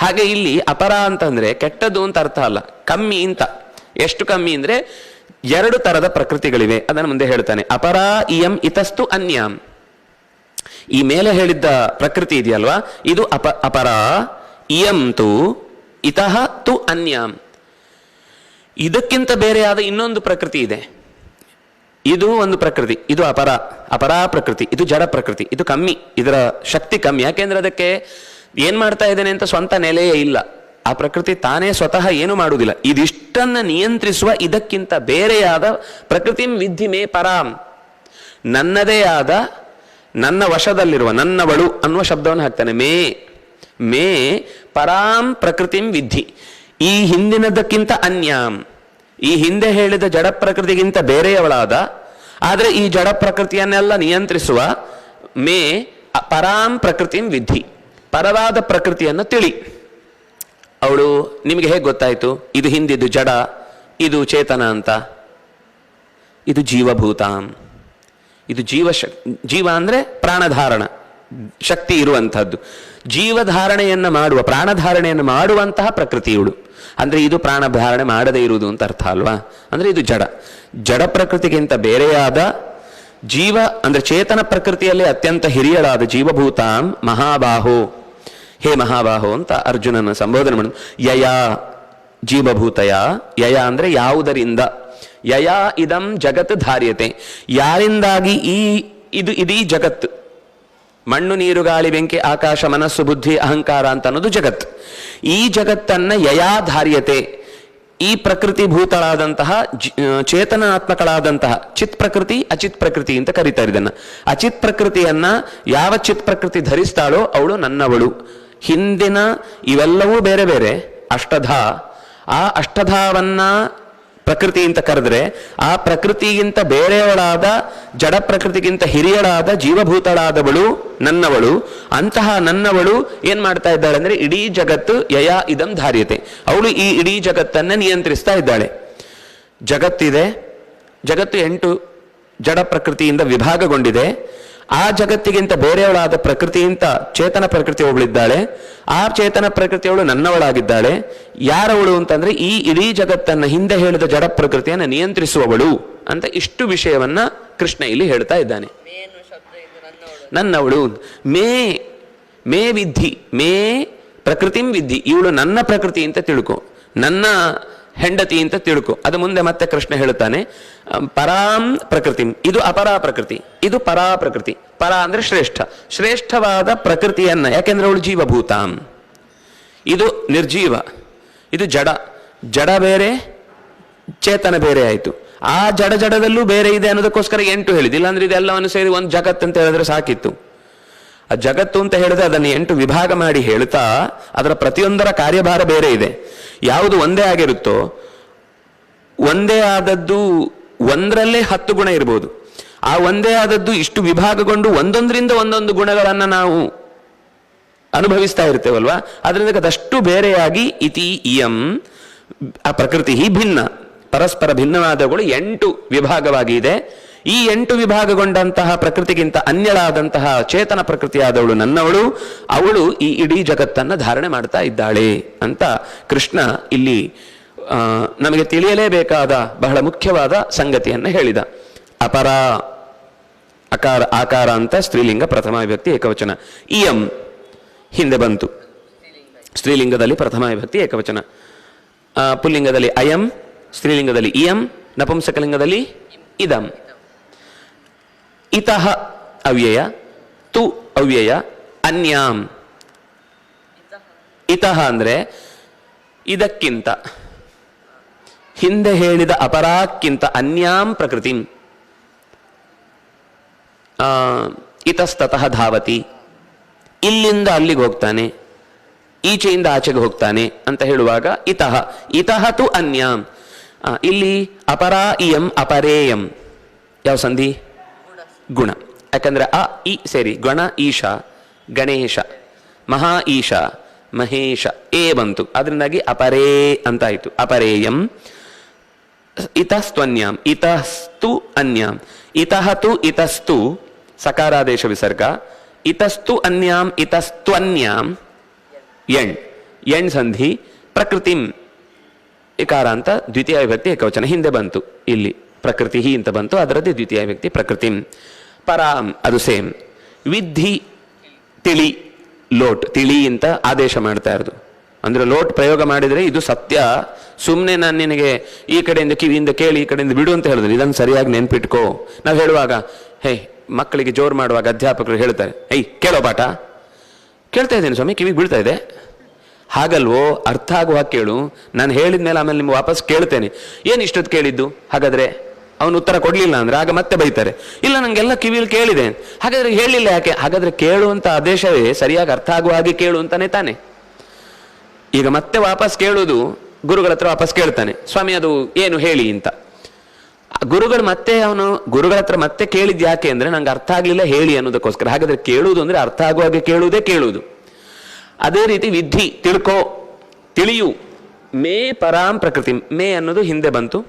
Speaker 1: ಹಾಗೆ ಇಲ್ಲಿ ಅಪರ ಅಂತಂದ್ರೆ ಕೆಟ್ಟದ್ದು ಅಂತ ಅರ್ಥ ಅಲ್ಲ ಕಮ್ಮಿ ಅಂತ ಎಷ್ಟು ಕಮ್ಮಿ ಅಂದ್ರೆ 2 ತರದ ಪ್ರಕೃತಿಗಳಿವೆ ಅದನ್ನು ಮುಂದೆ ಹೇಳ್ತಾನೆ ಅಪರಾ ಇಯಂ ಇತಸ್ತು ಅನ್ಯಾಂ ಈ ಮೇಲೆ ಹೇಳಿದ್ದ ಪ್ರಕೃತಿ ಇದೆಯಲ್ವಾ ಇದು ಅಪರಾ ಇಯಂ ತು ಇತಃ ತು ಅನ್ಯಾಂ ಇದಕ್ಕಿಂತ ಬೇರೆಯಾದ ಇನ್ನೊಂದು ಪ್ರಕೃತಿ ಇದೆ ಇದು ಒಂದು ಪ್ರಕೃತಿ, ಇದು ಅಪರಾ ಪ್ರಕೃತಿ, ಇದು ಜಡ ಪ್ರಕೃತಿ, ಇದು ಕಮ್ಮಿ, ಇದರ ಶಕ್ತಿ ಕಮ್ಮಿ. ಯಾಕೆಂದ್ರೆ ಅದಕ್ಕೆ ಏನ್ ಮಾಡ್ತಾ ಇದ್ದೇನೆ ಅಂತ ಸ್ವಂತ ನೆಲೆಯೇ ಇಲ್ಲ. ಆ ಪ್ರಕೃತಿ ತಾನೇ ಸ್ವತಃ ಏನು ಮಾಡುವುದಿಲ್ಲ. ಇದಿಷ್ಟನ್ನ ನಿಯಂತ್ರಿಸುವ ಇದಕ್ಕಿಂತ ಬೇರೆಯಾದ ಪ್ರಕೃತಿಂ ವಿದ್ಧಿ ಮೇ ಪರಾಂ, ನನ್ನದೇ ಆದ, ನನ್ನ ವಶದಲ್ಲಿರುವ, ನನ್ನವಳು ಅನ್ನುವ ಶಬ್ದವನ್ನು ಹಾಕ್ತಾನೆ. ಮೇ ಪರಾಂ ಪ್ರಕೃತಿಂ ವಿದ್ಧಿ, ಈ ಹಿಂದಿನದಕ್ಕಿಂತ ಅನ್ಯಾಂ, ಈ ಹಿಂದೆ ಹೇಳಿದ ಜಡ ಪ್ರಕೃತಿಗಿಂತ ಬೇರೆಯವಳಾದ, ಆದರೆ ಈ ಜಡ ಪ್ರಕೃತಿಯನ್ನೆಲ್ಲ ನಿಯಂತ್ರಿಸುವ ಮೇ ಪರಾಂ ಪ್ರಕೃತಿಂ ವಿದ್ಧಿ, ಪರವಾದ ಪ್ರಕೃತಿಯನ್ನು ತಿಳಿ. ಅವಳು ನಿಮಗೆ ಹೇಗೆ ಗೊತ್ತಾಯ್ತು ಇದು ಹಿಂದಿದ್ದು ಜಡ, ಇದು ಚೇತನ ಅಂತ? ಇದು ಜೀವಭೂತಾಂ, ಇದು ಜೀವ ಅಂದ್ರೆ ಪ್ರಾಣಧಾರಣ ಶಕ್ತಿ ಇರುವಂತಹದ್ದು. ಜೀವಧಾರಣೆಯನ್ನು ಮಾಡುವ, ಪ್ರಾಣಧಾರಣೆಯನ್ನು ಮಾಡುವಂತಹ ಪ್ರಕೃತಿ ಇವಳು. ಅಂದ್ರೆ ಇದು ಪ್ರಾಣಧಾರಣೆ ಮಾಡದೇ ಇರುವುದು ಅಂತ ಅರ್ಥ ಅಲ್ವಾ? ಅಂದ್ರೆ ಇದು ಜಡ ಪ್ರಕೃತಿಗಿಂತ ಬೇರೆಯಾದ ಜೀವ ಅಂದ್ರೆ ಚೇತನ ಪ್ರಕೃತಿಯಲ್ಲಿ ಅತ್ಯಂತ ಹಿರಿಯಳಾದ ಜೀವಭೂತಾಂ ಮಹಾಬಾಹೋ, ಹೇ ಮಹಾಬಾಹೋ ಅಂತ ಅರ್ಜುನನ ಸಂಬೋಧನೆ ಮಾಡ. ಯಯ ಜೀವಭೂತಯ, ಯಯ ಅಂದ್ರೆ ಯಾವುದರಿಂದ, ಯಯ ಇದಂ ಜಗತ್ ಧಾರ್ಯತೆ, ಯಾರಿಂದಾಗಿ ಇದು ಇಡೀ ಜಗತ್ತು, ಮಣ್ಣು ನೀರು ಗಾಳಿ ಬೆಂಕಿ ಆಕಾಶ ಮನಸ್ಸು ಬುದ್ಧಿ ಅಹಂಕಾರ ಅಂತ ಅನ್ನೋದು ಜಗತ್. ಈ ಜಗತ್ತನ್ನ ಯಯಾ ಧಾರ್ಯತೆ, ಈ ಪ್ರಕೃತಿ ಭೂತಳಾದಂತಹ ಚೇತನಾತ್ಮಕಳಾದಂತಹ ಚಿತ್ ಪ್ರಕೃತಿ ಅಚಿತ್ ಪ್ರಕೃತಿ ಅಂತ ಕರೀತಾರೆ ಇದನ್ನ. ಅಚಿತ್ ಪ್ರಕೃತಿಯನ್ನ ಯಾವ ಚಿತ್ ಪ್ರಕೃತಿ ಧರಿಸ್ತಾಳೋ ಅವಳು ನನ್ನವಳು. ಹಿಂದಿನ ಇವೆಲ್ಲವೂ ಬೇರೆ ಬೇರೆ ಅಷ್ಟಧಾ, ಆ ಅಷ್ಟಧಾವನ್ನ ಪ್ರಕೃತಿ ಅಂತ ಕರೆದ್ರೆ ಆ ಪ್ರಕೃತಿಗಿಂತ ಬೇರೆಯವಳಾದ ಜಡ ಪ್ರಕೃತಿಗಿಂತ ಹಿರಿಯಳಾದ ಜೀವಭೂತಳಾದವಳು ನನ್ನವಳು. ಅಂತಹ ನನ್ನವಳು ಏನ್ ಮಾಡ್ತಾ ಇದ್ದಾಳೆ ಅಂದ್ರೆ ಇಡೀ ಜಗತ್ತು ಯಯಾ ಇದಂ ಧಾರ್ಯತೆ, ಅವಳು ಈ ಇಡೀ ಜಗತ್ತನ್ನ ನಿಯಂತ್ರಿಸ್ತಾ ಇದ್ದಾಳೆ. ಜಗತ್ತಿದೆ, ಜಗತ್ತು 8 ಜಡ ಪ್ರಕೃತಿಯಿಂದ ವಿಭಾಗಗೊಂಡಿದೆ. ಆ ಜಗತ್ತಿಗಿಂತ ಬೇರೆಯವಳಾದ ಪ್ರಕೃತಿಯಿಂದ ಚೇತನ ಪ್ರಕೃತಿ ಒಬ್ಬಳಿದ್ದಾಳೆ. ಆ ಚೇತನ ಪ್ರಕೃತಿಯವಳು ನನ್ನವಳಾಗಿದ್ದಾಳೆ. ಯಾರವಳು ಅಂತಂದ್ರೆ ಈ ಇಡೀ ಜಗತ್ತನ್ನ ಹಿಂದೆ ಹೇಳಿದ ಜಡ ಪ್ರಕೃತಿಯನ್ನು ನಿಯಂತ್ರಿಸುವವಳು ಅಂತ ಇಷ್ಟು ವಿಷಯವನ್ನ ಕೃಷ್ಣ ಇಲ್ಲಿ ಹೇಳ್ತಾ ಇದ್ದಾನೆ. ನನ್ನವಳು ಮೇ ವಿದ್ಧಿ, ಮೇ ಪ್ರಕೃತಿಂ ವಿದ್ಧಿ, ಇವಳು ನನ್ನ ಪ್ರಕೃತಿ ಅಂತ ತಿಳ್ಕೊ, ನನ್ನ ಹೆಂಡತಿ ಅಂತ ತಿಳ್ಕೊ. ಅದು ಮುಂದೆ ಮತ್ತೆ ಕೃಷ್ಣ ಹೇಳುತ್ತಾನೆ ಪರಾಂ ಪ್ರಕೃತಿಂ, ಇದು ಅಪರಾ ಪ್ರಕೃತಿ, ಇದು ಪರಾ ಪ್ರಕೃತಿ. ಪರ ಅಂದ್ರೆ ಶ್ರೇಷ್ಠವಾದ ಪ್ರಕೃತಿಯನ್ನ, ಯಾಕೆಂದ್ರೆ ಅವಳು ಜೀವಭೂತಾಂ, ಇದು ನಿರ್ಜೀವ, ಇದು ಜಡ ಬೇರೆ ಚೇತನ ಬೇರೆ ಆಯ್ತು. ಆ ಜಡದಲ್ಲೂ ಬೇರೆ ಇದೆ ಅನ್ನೋದಕ್ಕೋಸ್ಕರ 8 ಹೇಳಿದ್ದು. ಇಲ್ಲಾಂದ್ರೆ ಇದೆಲ್ಲವನ್ನು ಸೇರಿ ಒಂದು ಜಗತ್ ಅಂತ ಹೇಳಿದ್ರೆ ಸಾಕಿತ್ತು. ಆ ಜಗತ್ತು ಅಂತ ಹೇಳಿದ್ರೆ ಅದನ್ನು 8 ವಿಭಾಗ ಮಾಡಿ ಹೇಳ್ತಾ ಅದರ ಪ್ರತಿಯೊಂದರ ಕಾರ್ಯಭಾರ ಬೇರೆ ಇದೆ. ಯಾವುದು ಒಂದೇ ಆಗಿರುತ್ತೋ, ಒಂದೇ ಆದದ್ದು ಒಂದರಲ್ಲೇ 10 ಗುಣ ಇರ್ಬೋದು. ಆ ಒಂದೇ ಆದದ್ದು ಇಷ್ಟು ವಿಭಾಗಗೊಂಡು ಒಂದೊಂದರಿಂದ ಒಂದೊಂದು ಗುಣಗಳನ್ನ ನಾವು ಅನುಭವಿಸ್ತಾ ಇರ್ತೇವಲ್ವಾ, ಅದರಿಂದ ಅದಷ್ಟು ಬೇರೆಯಾಗಿ ಇತಿ ಇಯಂ ಆ ಪ್ರಕೃತಿ ಭಿನ್ನ, ಪರಸ್ಪರ ಭಿನ್ನವಾದಗಳು 8 ವಿಭಾಗವಾಗಿ ಇದೆ. ಈ 8 ವಿಭಾಗಗೊಂಡಂತಹ ಪ್ರಕೃತಿಗಿಂತ ಅನ್ಯಳಾದಂತಹ ಚೇತನ ಪ್ರಕೃತಿಯಾದವಳು ನನ್ನವಳು, ಅವಳು ಈ ಇಡೀ ಜಗತ್ತನ್ನ ಧಾರಣೆ ಮಾಡ್ತಾ ಇದ್ದಾಳೆ ಅಂತ ಕೃಷ್ಣ ಇಲ್ಲಿ ನಮಗೆ ತಿಳಿಯಲೇಬೇಕಾದ ಬಹಳ ಮುಖ್ಯವಾದ ಸಂಗತಿಯನ್ನ ಹೇಳಿದ. ಅಪರ ಆಕಾರ ಅಂತ ಸ್ತ್ರೀಲಿಂಗ ಪ್ರಥಮ ವಿಭಕ್ತಿ ಏಕವಚನ. ಇಯಂ ಹಿಂದೆ ಬಂತು, ಸ್ತ್ರೀಲಿಂಗದಲ್ಲಿ ಪ್ರಥಮ ವಿಭಕ್ತಿ ಏಕವಚನ, ಪುಲ್ಲಿಂಗದಲ್ಲಿ ಅಯಂ, ಸ್ತ್ರೀಲಿಂಗದಲ್ಲಿ ಇಯಂ, ನಪುಂಸಕಲಿಂಗದಲ್ಲಿ ಇದಂ. ಇತಃ ಅವ್ಯಯ, ತು ಅವ್ಯಯ, ಅನ್ಯಾಂ. ಇತಃ ಅಂದ್ರೆ ಇದಕ್ಕಿಂತ, ಹಿಂದೆ ಹೇಳಿದ ಅಪರಾಕ್ಕಿಂತ ಅನ್ಯಾಂ ಪ್ರಕೃತಿ. ಇತಸ್ತತಃ ಧಾವತಿ, ಇಲ್ಲಿಂದ ಅಲ್ಲಿಗೆ ಹೋಗ್ತಾನೆ, ಈಚೆಯಿಂದ ಆಚೆಗೆ ಹೋಗ್ತಾನೆ ಅಂತ ಹೇಳುವಾಗ ಇತಃ ತು ಅನ್ಯಾಂ. ಇಲ್ಲಿ ಅಪರಾ ಇಯಂ ಅಪರೇಯಂ ಯಾವ ಸಂಧಿ? ಗುಣ. ಯಾಕಂದ್ರೆ ಅ ಇ ಸೇರಿ ಗಣ ಈಶ, ಗಣೇಶ, ಮಹಾ ಈಶ, ಮಹೇಶ, ಏ ಬಂತು, ಅದರಿಂದಾಗಿ ಅಪರೇ ಅಂತ ಆಯ್ತು. ಅಪರೇಯಂ ಇತಸ್ತ್ವನ್ಯಾಂ, ಇತಸ್ತು ಅನ್ಯಾಂ. ಇತಃ ತು ಇತಸ್ತು ಸಕಾರಾದೇಶ ವಿಸರ್ಗ, ಇತಸ್ತು ಅನ್ಯಾಂ ಇತಸ್ತ್ವನ್ಯಾಂ ಎಣ್ ಸಂಧಿ. ಪ್ರಕೃತಿಂ ಇಕಾರ ಅಂತ ದ್ವಿತೀಯ ವಿಭಕ್ತಿ ಏಕವಚನ ಹಿಂದೆ ಬಂತು, ಇಲ್ಲಿ ಪ್ರಕೃತಿ ಅಂತ ಬಂತು, ಅದರದ್ದೇ ದ್ವಿತೀಯ ವಿಭಕ್ತಿ ಪ್ರಕೃತಿಂ. ಪರಾಂ ಅದು ಸೇಮ್. ವಿದ್ಧಿ ತಿಳಿ, ಲೋಟ್ ತಿಳಿ ಅಂತ ಆದೇಶ ಮಾಡ್ತಾ ಇರೋದು. ಅಂದ್ರೆ ಲೋಟ್ ಪ್ರಯೋಗ ಮಾಡಿದರೆ ಇದು ಸತ್ಯ ಸುಮ್ಮನೆ ನಾನು ನಿನಗೆ ಈ ಕಡೆಯಿಂದ ಕಿವಿಯಿಂದ ಕೇಳಿ ಈ ಕಡೆಯಿಂದ ಬಿಡು ಅಂತ ಹೇಳಿದ್ರು. ಇದನ್ನು ಸರಿಯಾಗಿ ನೆನ್ಪಿಟ್ಕೋ. ನಾವು ಹೇಳುವಾಗ ಮಕ್ಕಳಿಗೆ ಜೋರು ಮಾಡುವಾಗ ಅಧ್ಯಾಪಕರು ಹೇಳ್ತಾರೆ, ಕೇಳೋ ಪಾಠ. ಕೇಳ್ತಾ ಇದ್ದೇನೆ ಸ್ವಾಮಿ, ಕಿವಿಗೆ ಬೀಳ್ತಾ ಇದೆ. ಹಾಗಲ್ವೋ, ಅರ್ಥ ಆಗುವಾಗ ಕೇಳು. ನಾನು ಹೇಳಿದ ಮೇಲೆ ಆಮೇಲೆ ನಿಮ್ಗೆ ವಾಪಸ್ ಕೇಳ್ತೇನೆ. ಏನು ಇಷ್ಟೊತ್ತು ಕೇಳಿದ್ದು? ಹಾಗಾದರೆ ಅವನು ಉತ್ತರ ಕೊಡಲಿಲ್ಲ ಅಂದರೆ ಆಗ ಮತ್ತೆ ಬೈತಾರೆ. ಇಲ್ಲ, ನನಗೆಲ್ಲ ಕಿವಿಯಲ್ಲಿ ಕೇಳಿದೆ. ಹಾಗಾದರೆ ಹೇಳಿಲ್ಲ ಯಾಕೆ? ಹಾಗಾದರೆ ಕೇಳುವಂಥ ಆದೇಶವೇ ಸರಿಯಾಗಿ ಅರ್ಥ ಆಗುವ ಹಾಗೆ ಕೇಳು ಅಂತಾನೆ ತಾನೆ. ಈಗ ಮತ್ತೆ ವಾಪಸ್ ಕೇಳೋದು, ಗುರುಗಳ ಹತ್ರ ವಾಪಸ್ ಕೇಳ್ತಾನೆ, ಸ್ವಾಮಿ ಅದು ಏನು ಹೇಳಿ ಅಂತ. ಗುರುಗಳ ಹತ್ರ ಮತ್ತೆ ಕೇಳಿದ್ ಯಾಕೆ ಅಂದ್ರೆ ನಂಗೆ ಅರ್ಥ ಆಗ್ಲಿಲ್ಲ ಹೇಳಿ ಅನ್ನೋದಕ್ಕೋಸ್ಕರ. ಹಾಗಾದ್ರೆ ಕೇಳುವುದು ಅಂದ್ರೆ ಅರ್ಥ ಆಗುವಾಗೆ ಕೇಳುವುದೇ. ಅದೇ ರೀತಿ ವಿಧಿ, ತಿಳ್ಕೋ, ತಿಳಿಯು. ಮೇ ಪರಾಂ ಪ್ರಕೃತಿ. ಮೇ ಅನ್ನೋದು ಹಿಂದೆ ಬಂತು,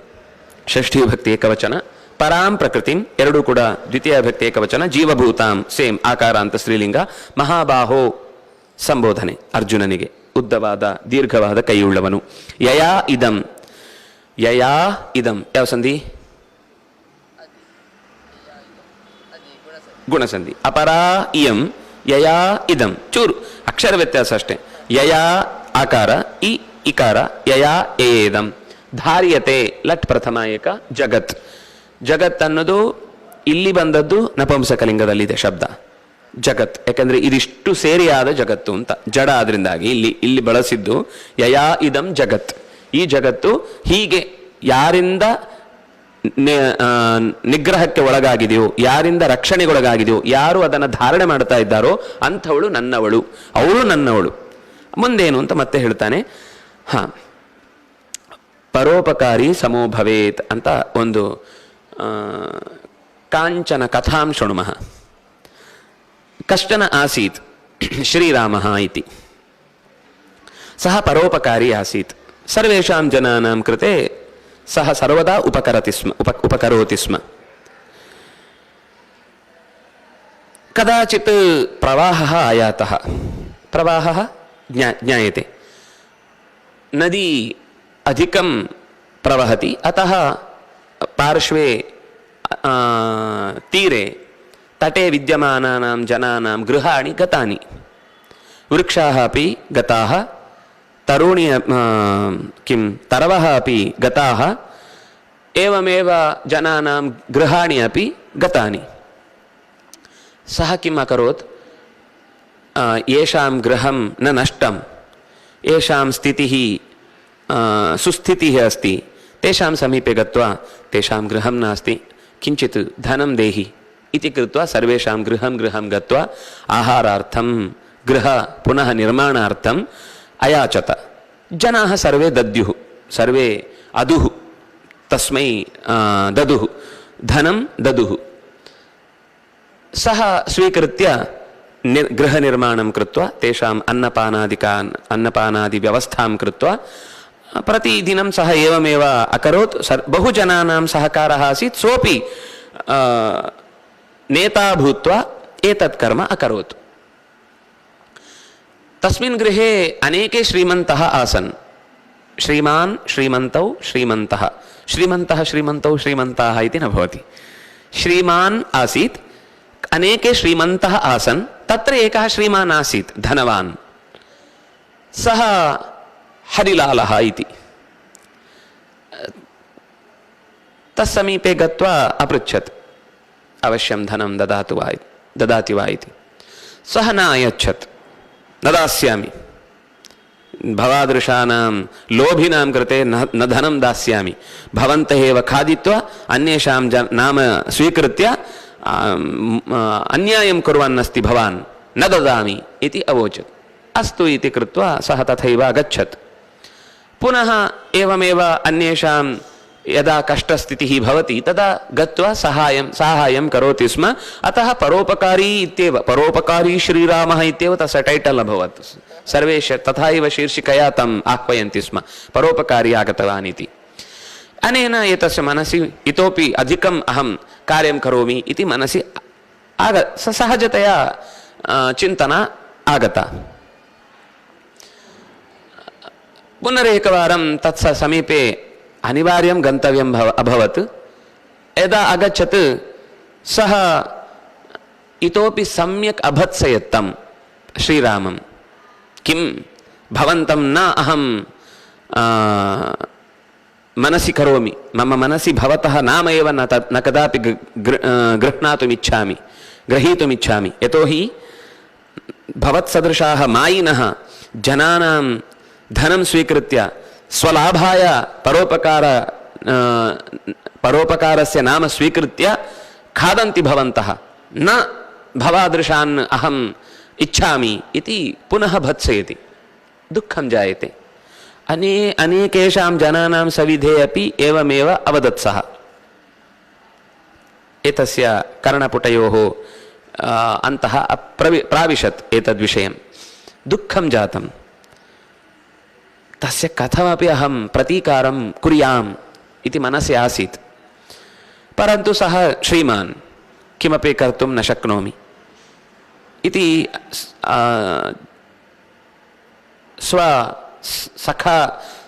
Speaker 1: ಷಷ್ಠಿ ವಿಭಕ್ತಿ ಏಕವಚನ. ಪರಾಂ ಪ್ರಕೃತಿಂ ಎರಡೂ ಕೂಡ ದ್ವಿತೀಯ ವಿಭಕ್ತಿ ಏಕವಚನ. ಜೀವಭೂತಾಂ ಸೇಮ್ ಆಕಾರ ಅಂತ ಸ್ತ್ರೀಲಿಂಗ. ಮಹಾಬಾಹೋ ಸಂಬೋಧನೆ ಅರ್ಜುನನಿಗೆ, ಉದ್ದವಾದ ದೀರ್ಘವಾದ ಕೈಯುಳ್ಳವನು. ಯಯಾ ಇದಂ. ಯಯಾ ಇದಂ ಯಾವ ಸಂಧಿ? ಗುಣಸಂಧಿ. ಅಪರಾ ಇಯಂ ಯಯಾ ಇದಂ. ಚೂರು ಅಕ್ಷರ ವ್ಯತ್ಯಾಸ ಅಷ್ಟೇ. ಯಯಾ ಆಕಾರ, ಈ ಇಕಾರ. ಯಯಾ ಏದಂ. ಧಾರ್ಯತೆ ಲಟ್ ಪ್ರಥಮ ಏಕ. ಜಗತ್. ಜಗತ್ ಅನ್ನೋದು ಇಲ್ಲಿ ಬಂದದ್ದು ನಪುಂಸಕಲಿಂಗದಲ್ಲಿದೆ ಶಬ್ದ ಜಗತ್. ಯಾಕಂದ್ರೆ ಇದಿಷ್ಟು ಸೇರಿಯಾದ ಜಗತ್ತು ಅಂತ, ಜಡ ಆದ್ರಿಂದಾಗಿ ಇಲ್ಲಿ ಬಳಸಿದ್ದು ಯಯಾ ಇದಂ ಜಗತ್. ಈ ಜಗತ್ತು ಹೀಗೆ ಯಾರಿಂದ ನಿಗ್ರಹಕ್ಕೆ ಒಳಗಾಗಿದೆಯೋ, ಯಾರಿಂದ ರಕ್ಷಣೆಗೊಳಗಾಗಿದೆಯೋ, ಯಾರು ಅದನ್ನು ಧಾರಣೆ ಮಾಡ್ತಾ ಇದ್ದಾರೋ ಅಂಥವಳು ನನ್ನವಳು, ಅವಳು ನನ್ನವಳು. ಮುಂದೇನು ಅಂತ ಮತ್ತೆ ಹೇಳ್ತಾನೆ. ಪರೋಪಕಾರಿ ಸಮೋ ಭವೇತ್ ಅಂತ ಒಂದು ಕಾಂಚನ ಕಥಾಂ ಶೃಣುಮಃ. ಕಷ್ಟನ ಆಸೀತ್ ಶ್ರೀರಾಮಃ ಇತಿ. ಸಹ ಪರೋಪಕಾರಿ ಆಸೀತ್. ಸರ್ವೇಷಾಂ ಜನಾನಾಂ ಕೃತೆ ಸಹ ಸರ್ವದಾ ಉಪಕರೋತಿ ಸ್ಮ. ಕದಾಚಿತ್ ಪ್ರವಾಹಃ ಆಯಾತಃ. ಪ್ರವಾಹಃ ಜ್ಞಾಯತೆ. ನದಿ ಅಧಿಕಂ ಪ್ರವಹತಿ, ಅತಃ ಪಾರ್ಶ್ವೇ ತೀರೆ ತಟೆ ವಿದ್ಯಮಾನಾನಾಂ ಜನಾನಾಂ ಗೃಹಾಣಿ ಗತಾನಿ. ವೃಕ್ಷಾಃ ಅಪಿ ಗತಾಃ, ತರುಣಿ ಕಿಂ ತರವಃ ಅಪಿ ಗತಾಃ, ಏವಮೇವ ಜನಾನಾಂ ಗೃಹಾಣಿ ಅಪಿ ಗತಾನಿ. ಸಹ ಕಿಂ ಅಕರೋತ್? ಯೇಷಾಂ ಗೃಹಂ ನ ನಷ್ಟಂ, ಯೇಷಾಂ ಸ್ಥಿತಿಃ ಸುಸ್ಥಿತಿಃ ಅಸ್ತಿ, ತೇಷಾಂ ಸಮೀಪೆ ಗತ್ವಾ ತೇಷಾಂ ಗೃಹಂ ನಾಸ್ತಿ, ಕಿಂಚಿತ್ ಧನಂ ದೇಹಿ ಇತಿ ಕೃತ್ವಾ ಸರ್ವೇಷಾಂ ಗೃಹಂ ಗತ್ವಾ ಆಹಾರಾರ್ಥಂ ಗೃಹ ಪುನಃ ನಿರ್ಮಾಣಾರ್ಥಂ ಅಯಾಚತ. ಜನಾಃ ಸರ್ವೇ ದದ್ಯುಃ, ಸರ್ವೇ ಅದುಃ, ತಸ್ಮೈ ದದುಃ, ಧನಂ ದದುಃ. ಸಹ ಸ್ವೀಕೃತ್ಯ ಗೃಹ ನಿರ್ಮಾಣಂ ಕೃತ್ವಾ ತೇಷಾಂ ಅನ್ನಪಾನಾದಿ ವ್ಯವಸ್ಥಾಂ ಕೃತ್ವಾ ಪ್ರತಿದಿನಂ ಸಹ ಏವಮೇವ ಅಕರೋತ್. ಬಹುಜನಾನಾಂ ಸಹಕಾರಃ ಆಸೀತ್, ಸೋಪಿ ನೇತಾ ಭೂತ್ವಾ ಏತತ್ ಕರ್ಮ ಅಕರೋತ್. ತಸ್ಮಿನ್ ಗೃಹೇ ಅನೇಕೆ ಶ್ರೀಮಂತಃ ಆಸನ್. ಶ್ರೀಮಾನ್ ಶ್ರೀಮಂತೌ ಶ್ರೀಮಂತಃ, ಶ್ರೀಮಂತಃ ಶ್ರೀಮಂತೌ ಶ್ರೀಮಂತಃ ಇತಿ ನ ಭವತಿ. ಶ್ರೀಮಾನ್ ಆಸೀತ್, ಅನೇಕೆ ಶ್ರೀಮಂತಃ ಆಸನ್, ತತ್ರ ಏಕಃ ಶ್ರೀಮಾನ್ ಆಸೀತ್ ಧನವಾನ್, ಸಹ ಹರಿಲಾಲಃ ಇತಿ. ತಸ್ಸಮೀಪೆ ಗತ್ವಾ ಅಪೃಚ್ಛತ್, ಅವಶ್ಯಂ ಧನಂ ದದಾತಿ ವಾ ಇತಿ. ಸಹ ನ ಅಯಚ್ಛತ್, ನ ದಾಸ್ಯಾಮಿ. ಭವಾದೃಶಾನಾಂ ಲೋಭಿನಾಂ ಕೃತೆ ನ ಧನಂ ದಾಸ್ಯಾಮಿ. ಭವಂತಃ ಏವ ಖಾದಿತ್ವಾ ಅನ್ಯೇಷಾಂ ನಾಮ ಸ್ವೀಕೃತ್ಯ ಅನ್ಯಾಯಂ ಕುರ್ವನ್ನಸ್ತಿ ಭವಾನ್ ನ ದದಾಮಿ ಇತಿ ಅವೋಚತ್. ಅಸ್ತು ಇತಿ ಕೃತ್ವಾ ಸಹ ತಥೈವ ಅಗಚ್ಚತ್. ಪುನಃ ಏವಮೇವ ಅನ್ಯೇಷಾಂ ಯದಾ ಕಷ್ಟಸ್ಥಿತಿಃ ಭವತಿ ತದಾ ಗತ್ವಾ ಸಹಾಯಂ ಕರೋತಿ ಸ್ಮ. ಅತಃ ಪರೋಪಕಾರಿ ಇತ್ಯೇವ, ಪರೋಪಕಾರಿ ಶ್ರೀರಾಮಃ ಇತ್ಯೇವ ತस्य ಟೈಟಲ್ ಅಭವತ್. ಸರ್ವೇ ತಥಾ ಇವ ಶೀರ್ಷಿಕಯಾ ತಂ ಆಹ್ವಯಂತಿ ಸ್ಮ, ಪರೋಪಕಾರಿ ಆಗತವಾನ್ ಇತಿ. ಅನೇನ ಏತಸ್ಯ ಮನಸಿ ಇತೋಪಿ ಅಧಿಕಂ ಅಹಂ ಕಾರ್ಯಂ ಕರೋಮಿ ಇತಿ ಮನಸಿ ಸಹಜತೆಯ ಚಿಂತನ ಆಗತ. ಪುನರೇಕವಾರಂ ತತ್ಸ ಸಮೀಪೆ ಅನಿವಾರ್ಯಂ ಗಂತವ್ಯಂ ಅಭವತ್. ಯದಾ ಅಗಚ್ಚತ್ ಸಹ ಇತೋಪಿ ಸಮ್ಯಕ್ ಅಭತ್ಸಯತ್ತಂ ಶ್ರೀರಾಮಂ. ಕಿಂ ಭವಂತಂ ನ ಅಹಂ मनसि करोमि, मम मनसि भवतः नाम एव न कदापि ग्रहीतुमिच्छामि। यतोहि भवत्सदृशाः मायिनः जनानां धनं स्वीकृत्य स्वलाभाय परोपकारस्य नाम स्वीकृत्य खादन्ति भवन्तः, न भवादृशान् अहम् इच्छामि इति पुनः भत्सयति, दुःखं जायते। अनेकेषां जनानां सविधे अपि एवमेव अवदत् सः। एतस्य कर्णपुटयोः अन्तः प्राविशत् एतद्विषयं, दुःखं जातं। तस्य कथमपि अहं प्रतीकारं कुर्याम् इति मनसि आसीत्, परन्तु सः श्रीमान् किमपि कर्तुं न शक्नोमि इति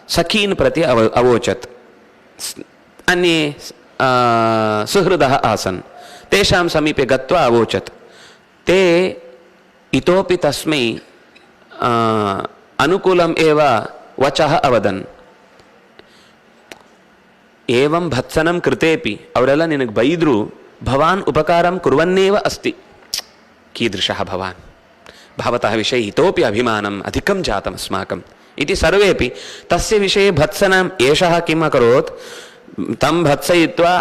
Speaker 1: सखीन् प्रति अवोचत्। अन्ये सुहृदः आसन्, तेषां समीपे गत्वा अवोचत्। ते इतोपि तस्मै अनुकूलम् एव वचः अवदन्। एवं भत्सनं कृतेपि ಅವರೆಲ್ಲ ನಿನಗೆ ಬೈದ್ರು, भवान् उपकारं कुर्वन्नेव अस्ति। कीदृशः भवान्, भवतः विषये इतोपि अभिमानम् अधिकं जातम् अस्माकम् इति सर्वेपि तस्य विषये भत्सनम् एषः किम् अकरोत्, तं भत्सयित्वा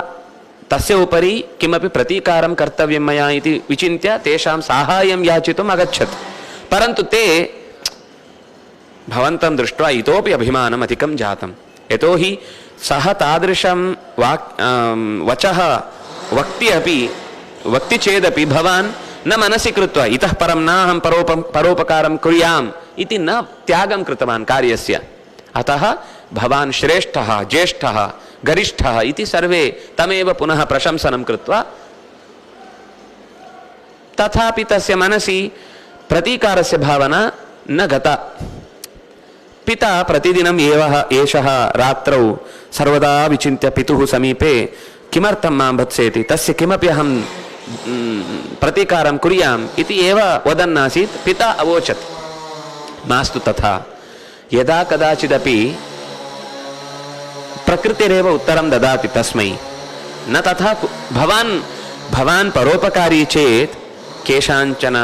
Speaker 1: तस्य उपरि किमपि प्रतीकारं कर्तव्यं मया इति विचिन्त्य तेषां साहाय्यं याचितुम् अगच्छत्। परन्तु ते भवन्तं दृष्ट्वा इतोपि अभिमानम् अधिकं जातं। यतोहि सः तादृशं वचः वक्ति चेदपि भवान् न मनसि कृत्वा इतः परं न अहं परोपकारं कुर्याम् इति न त्यागं कृतवान् कार्यस्य। अतः भवान् श्रेष्ठः, ज्येष्ठः, गरिष्ठः इति सर्वे तमेव पुनः प्रशंसनं कृत्वा, तथापि तस्य मनसि प्रतीकारस्य भावना न गता। पिता प्रतिदिनम् एषः रात्रौ सर्वदा विचिन्त्य पितुः समीपे किमर्थं मां भत्सयति, तस्य किमपि अहं प्रतीकारं कुर्याम् इति एव वदन्नासीत्। पिता अवोचत्, मास्तु तथा, यदा कदाचिदपि प्रकृतिरेव उत्तरं ददाति तस्मै, न तथा भवान् परोपकारी चेत् केषाञ्चन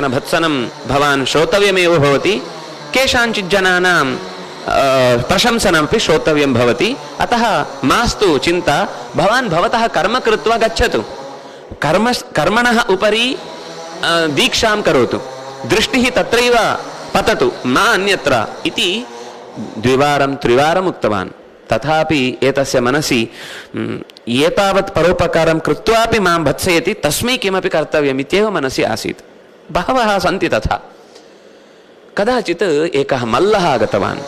Speaker 1: भत्सनं भवान् श्रोतव्यमेव भवति, केषाञ्चित् जनानां प्रशंसनमपि श्रोतव्यं भवति। अतः मास्तु चिन्ता, भवान् भवतः कर्म कृत्वा गच्छतु, कर्मणः उपरि दीक्षां करोतु, दृष्टिः तत्रैव पततु, मा अन्यत्र इति द्विवारं त्रिवारम् उक्तवान्। तथापि एतस्य मनसि एतावत् परोपकारं कृत्वापि मां भत्सयति, तस्मै किमपि कर्तव्यम् इत्येव मनसि आसीत्। बहवः सन्ति तथा। कदाचित् एकः मल्लः आगतवान्,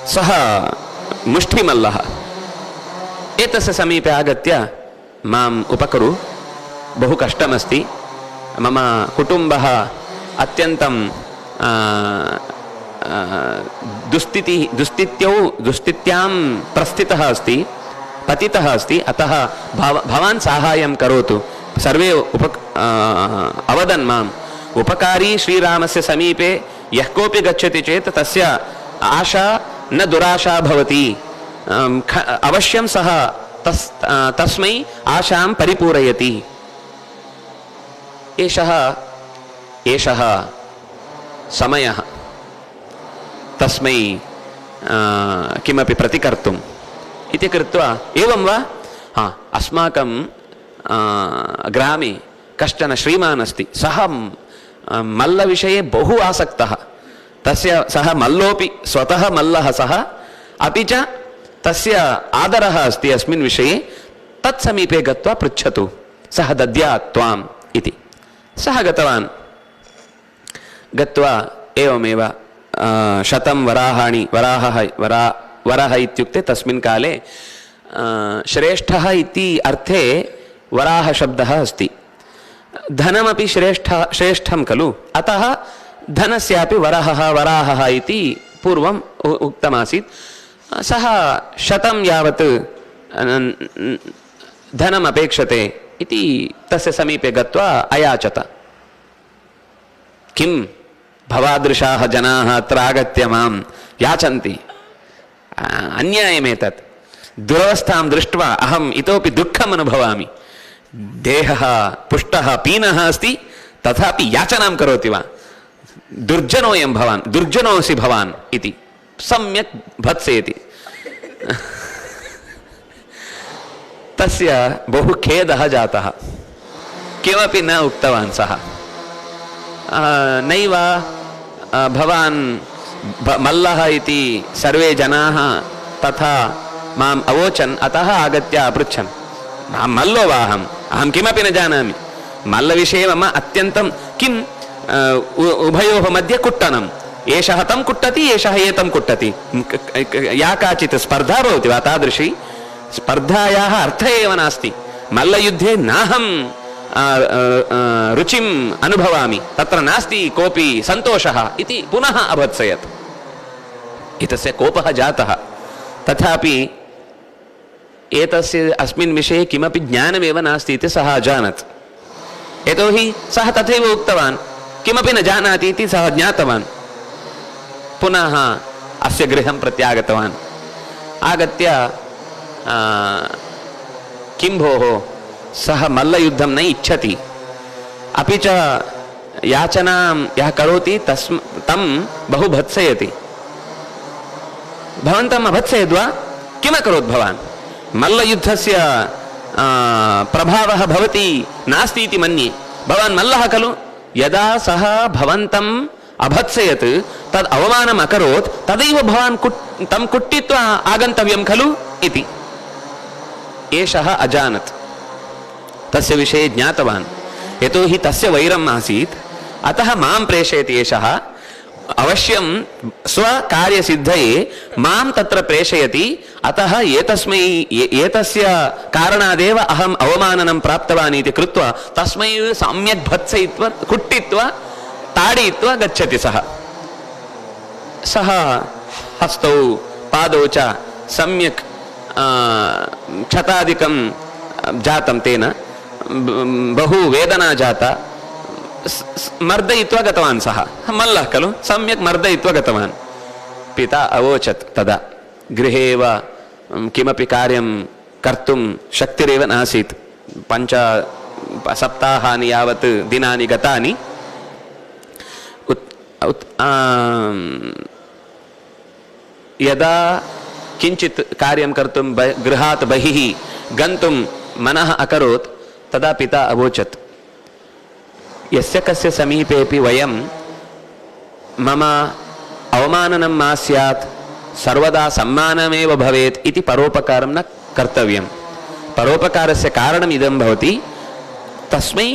Speaker 1: सः मुष्टिमल्लः। एतस्य समीपे आगत्य माम् उपकुरु, बहु कष्टमस्ति, मम कुटुम्बः अत्यन्तं दुस्थित्यां प्रस्थितः अस्ति, पतितः अस्ति, अतः भवान् साहाय्यं करोतु। सर्वे अवदन् माम्, उपकारी श्रीरामस्य समीपे यः कोऽपि गच्छति चेत् तस्य आशा न दुराशा भवति, अवश्यं सः तस्मै आशां परिपूरयति। एषः समयः तस्मै किमपि प्रतिकर्तुम् इति कृत्वा, एवं वा, अस्माकं ग्रामे कश्चन श्रीमान् अस्ति, सः मल्लविषये बहु आसक्तः, सः मल्लोपि स्वतः मल्लः सः, अपि च तस्य आदरः अस्ति अस्मिन् विषये, तत्समीपे गत्वा पृच्छतु, सः दद्यात् त्वाम् इति। सः गतवान्, गत्वा एवमेव 100 वराहाणि, वराह इत्युक्ते तस्मिन् काले श्रेष्ठः इति अर्थे वराह शब्दः अस्ति। धनमपि श्रेष्ठं खलु, अतः धनस्यापि वराहः इति पूर्वम् उक्तमासीत्। सः 100 यावत् धनम् अपेक्षते इति तस्य समीपे गत्वा अयाचत। किं भवादृशाः जनाः अत्र आगत्य मां याचन्ति अन्यायमेतत् दुरवस्थां दृष्ट्वा अहम् इतोपि दुःखम् अनुभवामि देहः पुष्टः पीनः अस्ति तथापि याचनां करोति वा दुर्जनोऽयं भवान् दुर्जनोऽसि भवान् इति सम्यक् भत्सयति तस्य बहु खेदः जातः किमपि न उक्तवान् सः नैव भवान् मल्लः इति सर्वे जनाः तथा माम् अवोचन् अतः आगत्य अपृच्छन् मल्लो वा अहं किमपि न जानामि मल्लविषये मम अत्यन्तं किम् उभयोः मध्ये कुट्टनम् एषः तं कुट्टति एषः एतं कुट्टति या काचित् स्पर्धा भवति वा तादृशी स्पर्धायाः अर्थः एव नास्ति मल्लयुद्धे नाहं रुचिम् अनुभवामि तत्र नास्ति कोऽपि सन्तोषः इति पुनः अभत्सयत् एतस्य कोपः जातः तथापि एतस्य अस्मिन् विषये किमपि ज्ञानमेव नास्ति इति सः अजानत् यतोहि सः तथैव उक्तवान् किमपि न जानाति इति सः ज्ञातवान् पुनः अस्य गृहं प्रत्यागतवान् आगत्य किं भोः सः मल्लयुद्धं न इच्छति अपि च याचनां यः करोति तं बहु भत्सयति भवन्तम् अभत्सयद्वा किमकरोत् भवान् मल्लयुद्धस्य प्रभावः भवति नास्ति इति मन्ये भवान् मल्लः खलु यदा सः भवन्तम् अभत्सयत् तद् अवमानम् अकरोत् तदैव भवान् तं कुट्टित्वा आगन्तव्यं खलु इति एषः अजानत् तस्य विषये ज्ञातवान् यतोहि तस्य वैरम् आसीत् अतः मां प्रेषयति एषः अवश्यं स्वकार्यसिद्धये मां तत्र प्रेषयति अतः एतस्य कारणादेव अहम् अवमाननं प्राप्तवान् इति कृत्वा तस्मै सम्यक् भत्सयित्वा कुट्टित्वा ताडयित्वा गच्छति सः हस्तौ पादौ च सम्यक् क्षतादिकं जातं तेन बहु वेदना जाता मर्दयित्वा गतवान् सः मल्लः खलु सम्यक् मर्दयित्वा गतवान् पिता अवोचत् तदा गृहे एव किमपि कार्यं कर्तुं शक्तिरेव नासीत् 5 सप्ताहानि यावत् दिनानि गतानि यदा किञ्चित् कार्यं कर्तुं गृहात् बहिः गन्तुं मनः अकरोत् तदा पिता अवोचत् यस्य कस्य समीपेपि वयं मम अवमाननं मा स्यात् सर्वदा सम्मानमेव भवेत् इति परोपकारं न कर्तव्यं परोपकारस्य कारणम् इदं भवति तस्मै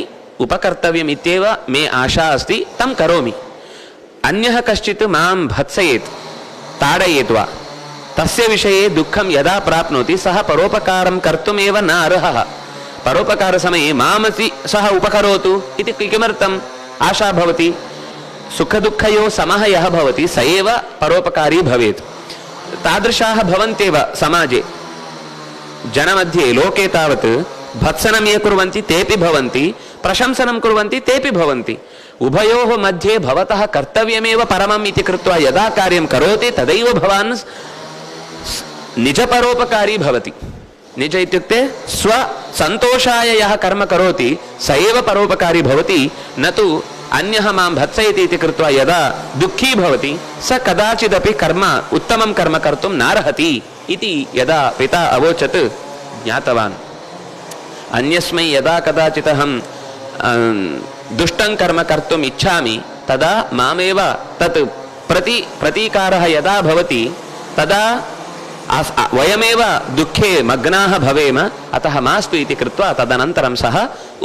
Speaker 1: उपकर्तव्यम् इत्येव मे आशा अस्ति तं करोमि अन्यः कश्चित् मां भत्सयेत् ताडयेत् वा तस्य विषये दुःखं यदा प्राप्नोति सः परोपकारं कर्तुमेव न अर्हः परोपकारसमये मामपि सः उपकरोतु इति किमर्थम् आशा भवति सुखदुःखयोः समः यः भवति स एव परोपकारी भवेत् तादृशाः भवन्त्येव समाजे जनमध्ये लोके तावत् भत्सनं ये कुर्वन्ति तेपि भवन्ति प्रशंसनं कुर्वन्ति तेपि भवन्ति उभयोः मध्ये भवतः कर्तव्यमेव परमम् इति कृत्वा यदा कार्यं करोति तदैव भवान् निजपरोपकारी भवति निज इत्युक्ते स्वसन्तोषाय यः कर्म करोति स एव परोपकारी भवति न तु अन्यः मां भत्सयति इति कृत्वा यदा दुःखी भवति स कदाचिदपि कर्म उत्तमं कर्म कर्तुं नार्हति इति यदा पिता अवोचत् ज्ञातवान् अन्यस्मै यदा कदाचित् अहं दुष्टं कर्म कर्तुम् इच्छामि तदा मामेव तत् प्रतीकारः यदा भवति तदा वयमेव दुःखे मग्नाः भवेम अतः मास्तु इति कृत्वा तदनन्तरं सः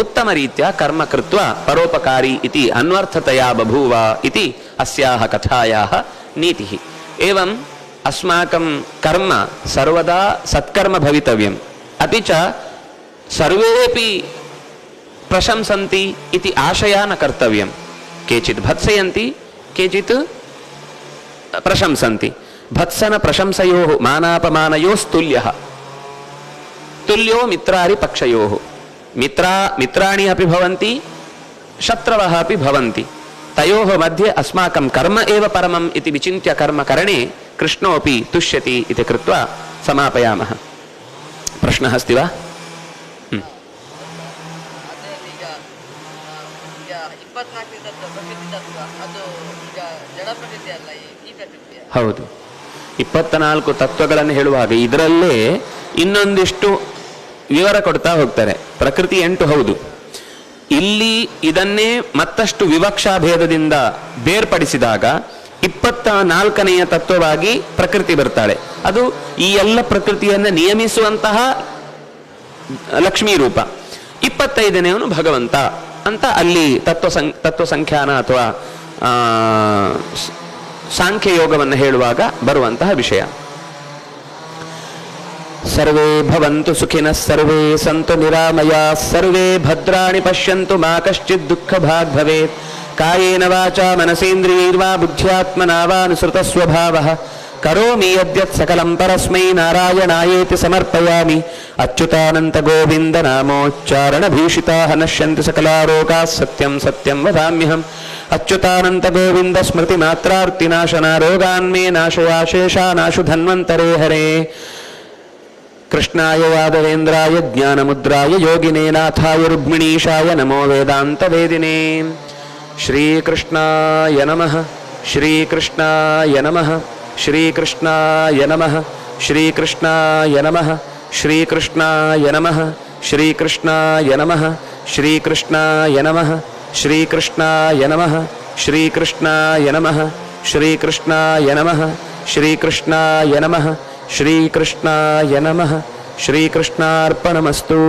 Speaker 1: उत्तमरीत्या कर्म कृत्वा परोपकारी इति अन्वर्थतया बभूव इति अस्याः कथायाः नीतिः एवम् अस्माकं कर्म सर्वदा सत्कर्म भवितव्यम् अपि च सर्वेपि प्रशंसन्ति इति आशया न कर्तव्यं केचित् भत्सयन्ति केचित् प्रशंसन्ति भत्सन प्रशंसयोः मानापमानयोस्तुल्यः तुल्यो मित्रारि पक्षयोः मित्राणि अपि भवन्ति शत्रवः अपि भवन्ति तयोः मध्ये अस्माकं कर्म एव परमम् इति विचिन्त्य कर्मकरणे कृष्णोऽपि तुष्यति इति कृत्वा समापयामः. प्रश्नः अस्ति वा? ಹೌದು, 24 ತತ್ವಗಳನ್ನು ಹೇಳುವಾಗ ಇದರಲ್ಲೇ ಇನ್ನೊಂದಿಷ್ಟು ವಿವರ ಕೊಡ್ತಾ ಹೋಗ್ತಾರೆ. ಪ್ರಕೃತಿ 8 ಹೌದು. ಇಲ್ಲಿ ಇದನ್ನೇ ಮತ್ತಷ್ಟು ವಿವಕ್ಷಾ ಭೇದದಿಂದ ಬೇರ್ಪಡಿಸಿದಾಗ 24ನೆಯ ತತ್ವವಾಗಿ ಪ್ರಕೃತಿ ಬರ್ತಾಳೆ. ಅದು ಈ ಎಲ್ಲ ಪ್ರಕೃತಿಯನ್ನು ನಿಯಮಿಸುವಂತಹ ಲಕ್ಷ್ಮೀ ರೂಪ. 25ನೇವನು ಭಗವಂತ ಅಂತ ಅಲ್ಲಿ ತತ್ವ ಸಂಖ್ಯಾನ ಅಥವಾ ಸಾಂಖ್ಯಯೋಗವನ್ನು ಹೇಳುವಾಗ ಬರುವಂತಹ ವಿಷಯ. ಸರ್ವೇ ಭವಂತು ಸುಖಿನಃ ಸರ್ವೇ ಸಂತು ನಿರಾಮಯಾಃ ಸರ್ವೇ ಭದ್ರಾಣಿ ಪಶ್ಯಂತು ಮಾ ಕಶ್ಚಿತ್ ದುಃಖ ಭಾಗ್ ಭವೇತ್. ಕಾಯೇನ ವಾಚಾ ಮನಸೇಂದ್ರಿಯೈರ್ವಾ ಬುದ್ಧ್ಯಾತ್ಮನಾ ವಾ ಅನುಸೃತ ಸ್ವಭಾವಃ ಕರೋಮಿ ಯದ್ಯತ್ ಸಕಲಂ ಪರಸ್ಮೈ ನಾರಾಯಣಾಯೇತಿ ಸಮರ್ಪಯಾಮಿ. ಅಚ್ಯುತಾನಂತ ಗೋವಿಂದ ನಾಮೋಚ್ಚಾರಣ ಭೀಷಿತಾಃ ನಶ್ಯಂತಿ ಸಕಲಾರೋಗಾಃ ಸತ್ಯಂ ಸತ್ಯಂ ವದಾಮ್ಯಹಂ. ಅಚ್ಯುತಾನಂತ ಗೋವಿಂದ ಸ್ಮೃತಿ ಮಾತ್ರಾರ್ತಿನಾಶನ ರೋಗಾನ್ಮೇ ನಾಶಯಾಶೇಷಾನಾಶು ಧನ್ವಂತರೇ ಹರೇ. ಕೃಷ್ಣಾಯ ಯಾದವೇಂದ್ರಾಯ ಜ್ಞಾನಮುದ್ರಾಯ ಯೋಗಿನೇ ನಾಥಾಯ ರುಕ್ಮಿಣೀಶಾಯ ನಮೋ ವೇದಾಂತ ವೇದಿನೇ. ಶ್ರೀಕೃಷ್ಣಾಯ ನಮಃ ಶ್ರೀಕೃಷ್ಣಾಯ ನಮಃ ಶ್ರೀಕೃಷ್ಣಾಯ ನಮಃ ಶ್ರೀಕೃಷ್ಣಾಯ ನಮಃ ಶ್ರೀಕೃಷ್ಣಾಯ ನಮಃ ಶ್ರೀಕೃಷ್ಣಾಯ ನಮಃ ಶ್ರೀಕೃಷ್ಣಾಯ ನಮಃ ಶ್ರೀಕೃಷ್ಣಾಯ ನಮಃ ಶ್ರೀಕೃಷ್ಣಾಯ ನಮಃ ಶ್ರೀಕೃಷ್ಣಾಯ ನಮಃ ಶ್ರೀಕೃಷ್ಣಾಯ ನಮಃ ಶ್ರೀಕೃಷ್ಣಾಯ ನಮಃ ಶ್ರೀಕೃಷ್ಣಾರ್ಪಣಮಸ್ತು.